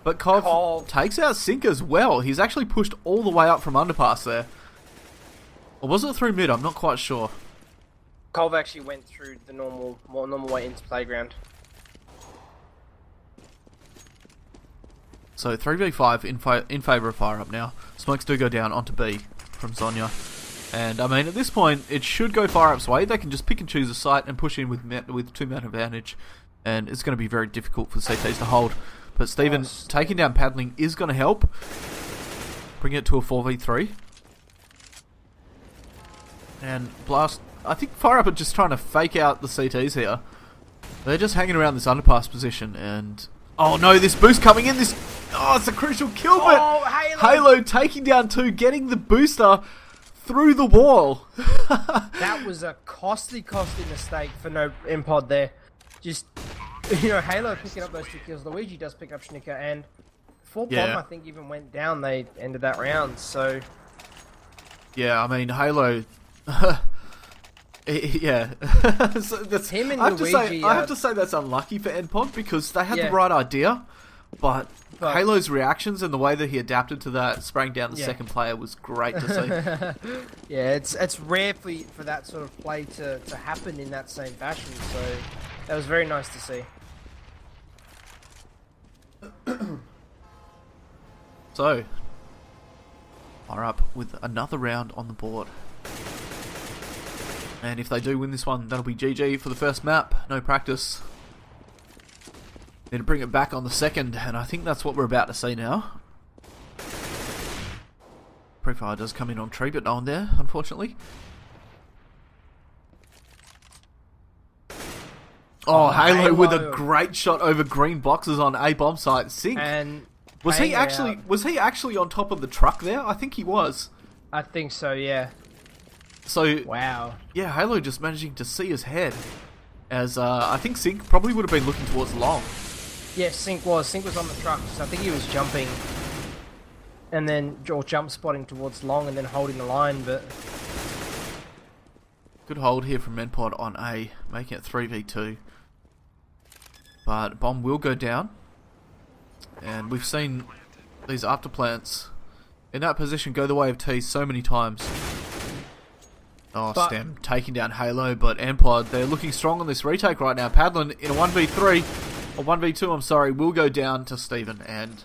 but Kov takes out Sink as well. He's actually pushed all the way up from underpass there, or was it through mid? I'm not quite sure. Kov actually went through the more normal way into playground. So 3v5 in favour of FireUp now. Smokes do go down onto B from Zonya. And I mean, at this point, it should go FireUp's way. They can just pick and choose a site and push in with 2-man advantage. And it's going to be very difficult for the CTs to hold. But Steven taking down paddling is going to help. Bring it to a 4v3. And Blast... I think FireUp are just trying to fake out the CTs here. They're just hanging around this underpass position and... Oh no, this boost coming in, it's a crucial kill, but Halo taking down 2, getting the booster through the wall. That was a costly mistake for No NPOD there. Just, Halo picking up those 2 kills. Luigi does pick up Schnicker, and before bomb, I think, even went down, they ended that round, so... Yeah, I mean, Halo... Yeah, so that's him and I Luigi. I have to say that's unlucky for NPOD because they had the right idea, but But Halo's reactions and the way that he adapted to that, spraying down the second player, was great to see. Yeah, it's rare for that sort of play to happen in that same fashion, so that was very nice to see. So, FireUp with another round on the board. And if they do win this one, that'll be GG for the first map. No practice. Need to bring it back on the second, and I think that's what we're about to see now. Prefire does come in on tree, but no one there, unfortunately. Oh, Halo with a great shot over green boxes on A bomb site. Sync. And was he actually on top of the truck there? I think he was. I think so, yeah. So wow. Yeah, Halo just managing to see his head. As I think Sync probably would have been looking towards long. Yeah, Sync was on the truck. So I think he was jumping, and then or jump spotting towards long, and then holding the line. But good hold here from NPOD on A, making it 3v2. But bomb will go down, and we've seen these after plants in that position go the way of T so many times. Oh, Stem taking down Halo, but NPOD, they're looking strong on this retake right now. Padlin in a 1v3, or 1v2, I'm sorry, will go down to Steven, and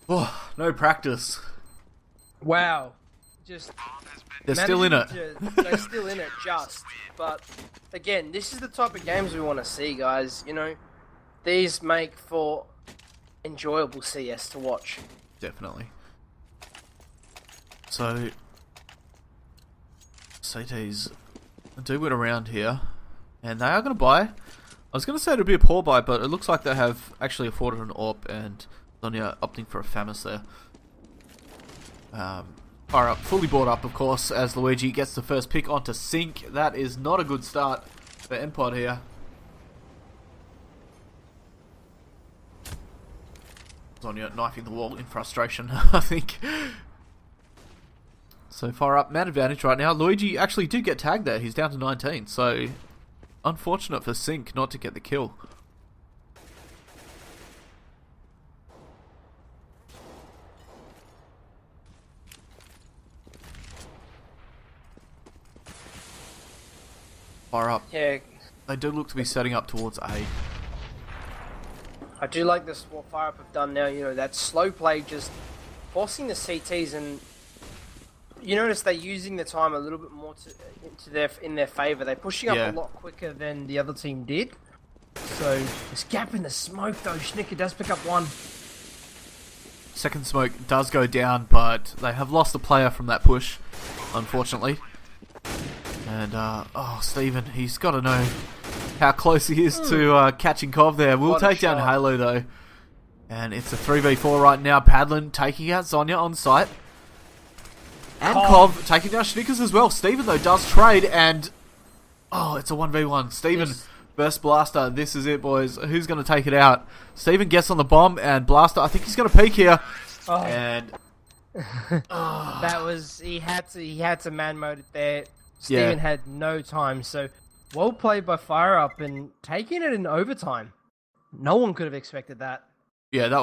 no practice. Wow. They're still in it. They're still in it, but again, this is the type of games we want to see, guys. You know, these make for enjoyable CS to watch. Definitely. So CTs do it around here, and they are going to buy. I was going to say it would be a poor buy, but it looks like they have actually afforded an AWP, and Sonya opting for a FAMAS there. FireUp fully bought up, of course, as Luigi gets the first pick onto Sync. That is not a good start for NPOD here. Sonya knifing the wall in frustration, I think. So FireUp, man advantage right now. Luigi actually did get tagged there. He's down to 19. So unfortunate for Sync not to get the kill. FireUp. Yeah. They do look to be setting up towards A. I do like this, what FireUp have done now, you know, that slow play, just forcing the CTs, and you notice they're using the time a little bit more in their favour. They're pushing up a lot quicker than the other team did. So, this gap in the smoke though, Schnicker does pick up one. Second smoke does go down, but they have lost a player from that push, unfortunately. And, Steven, he's got to know how close he is to catching Cov there. We'll take down Halo, though. And it's a 3v4 right now. Padlin taking out Sonya on site. And Cov taking down Schnickers as well. Steven, though, does trade, and it's a 1v1. Steven versus Blaster. This is it, boys. Who's going to take it out? Steven gets on the bomb, and Blaster, I think he's going to peek here. And that was, he had to man mode it there. Steven had no time, so well played by FireUp and taking it in overtime. No one could have expected that. Yeah, that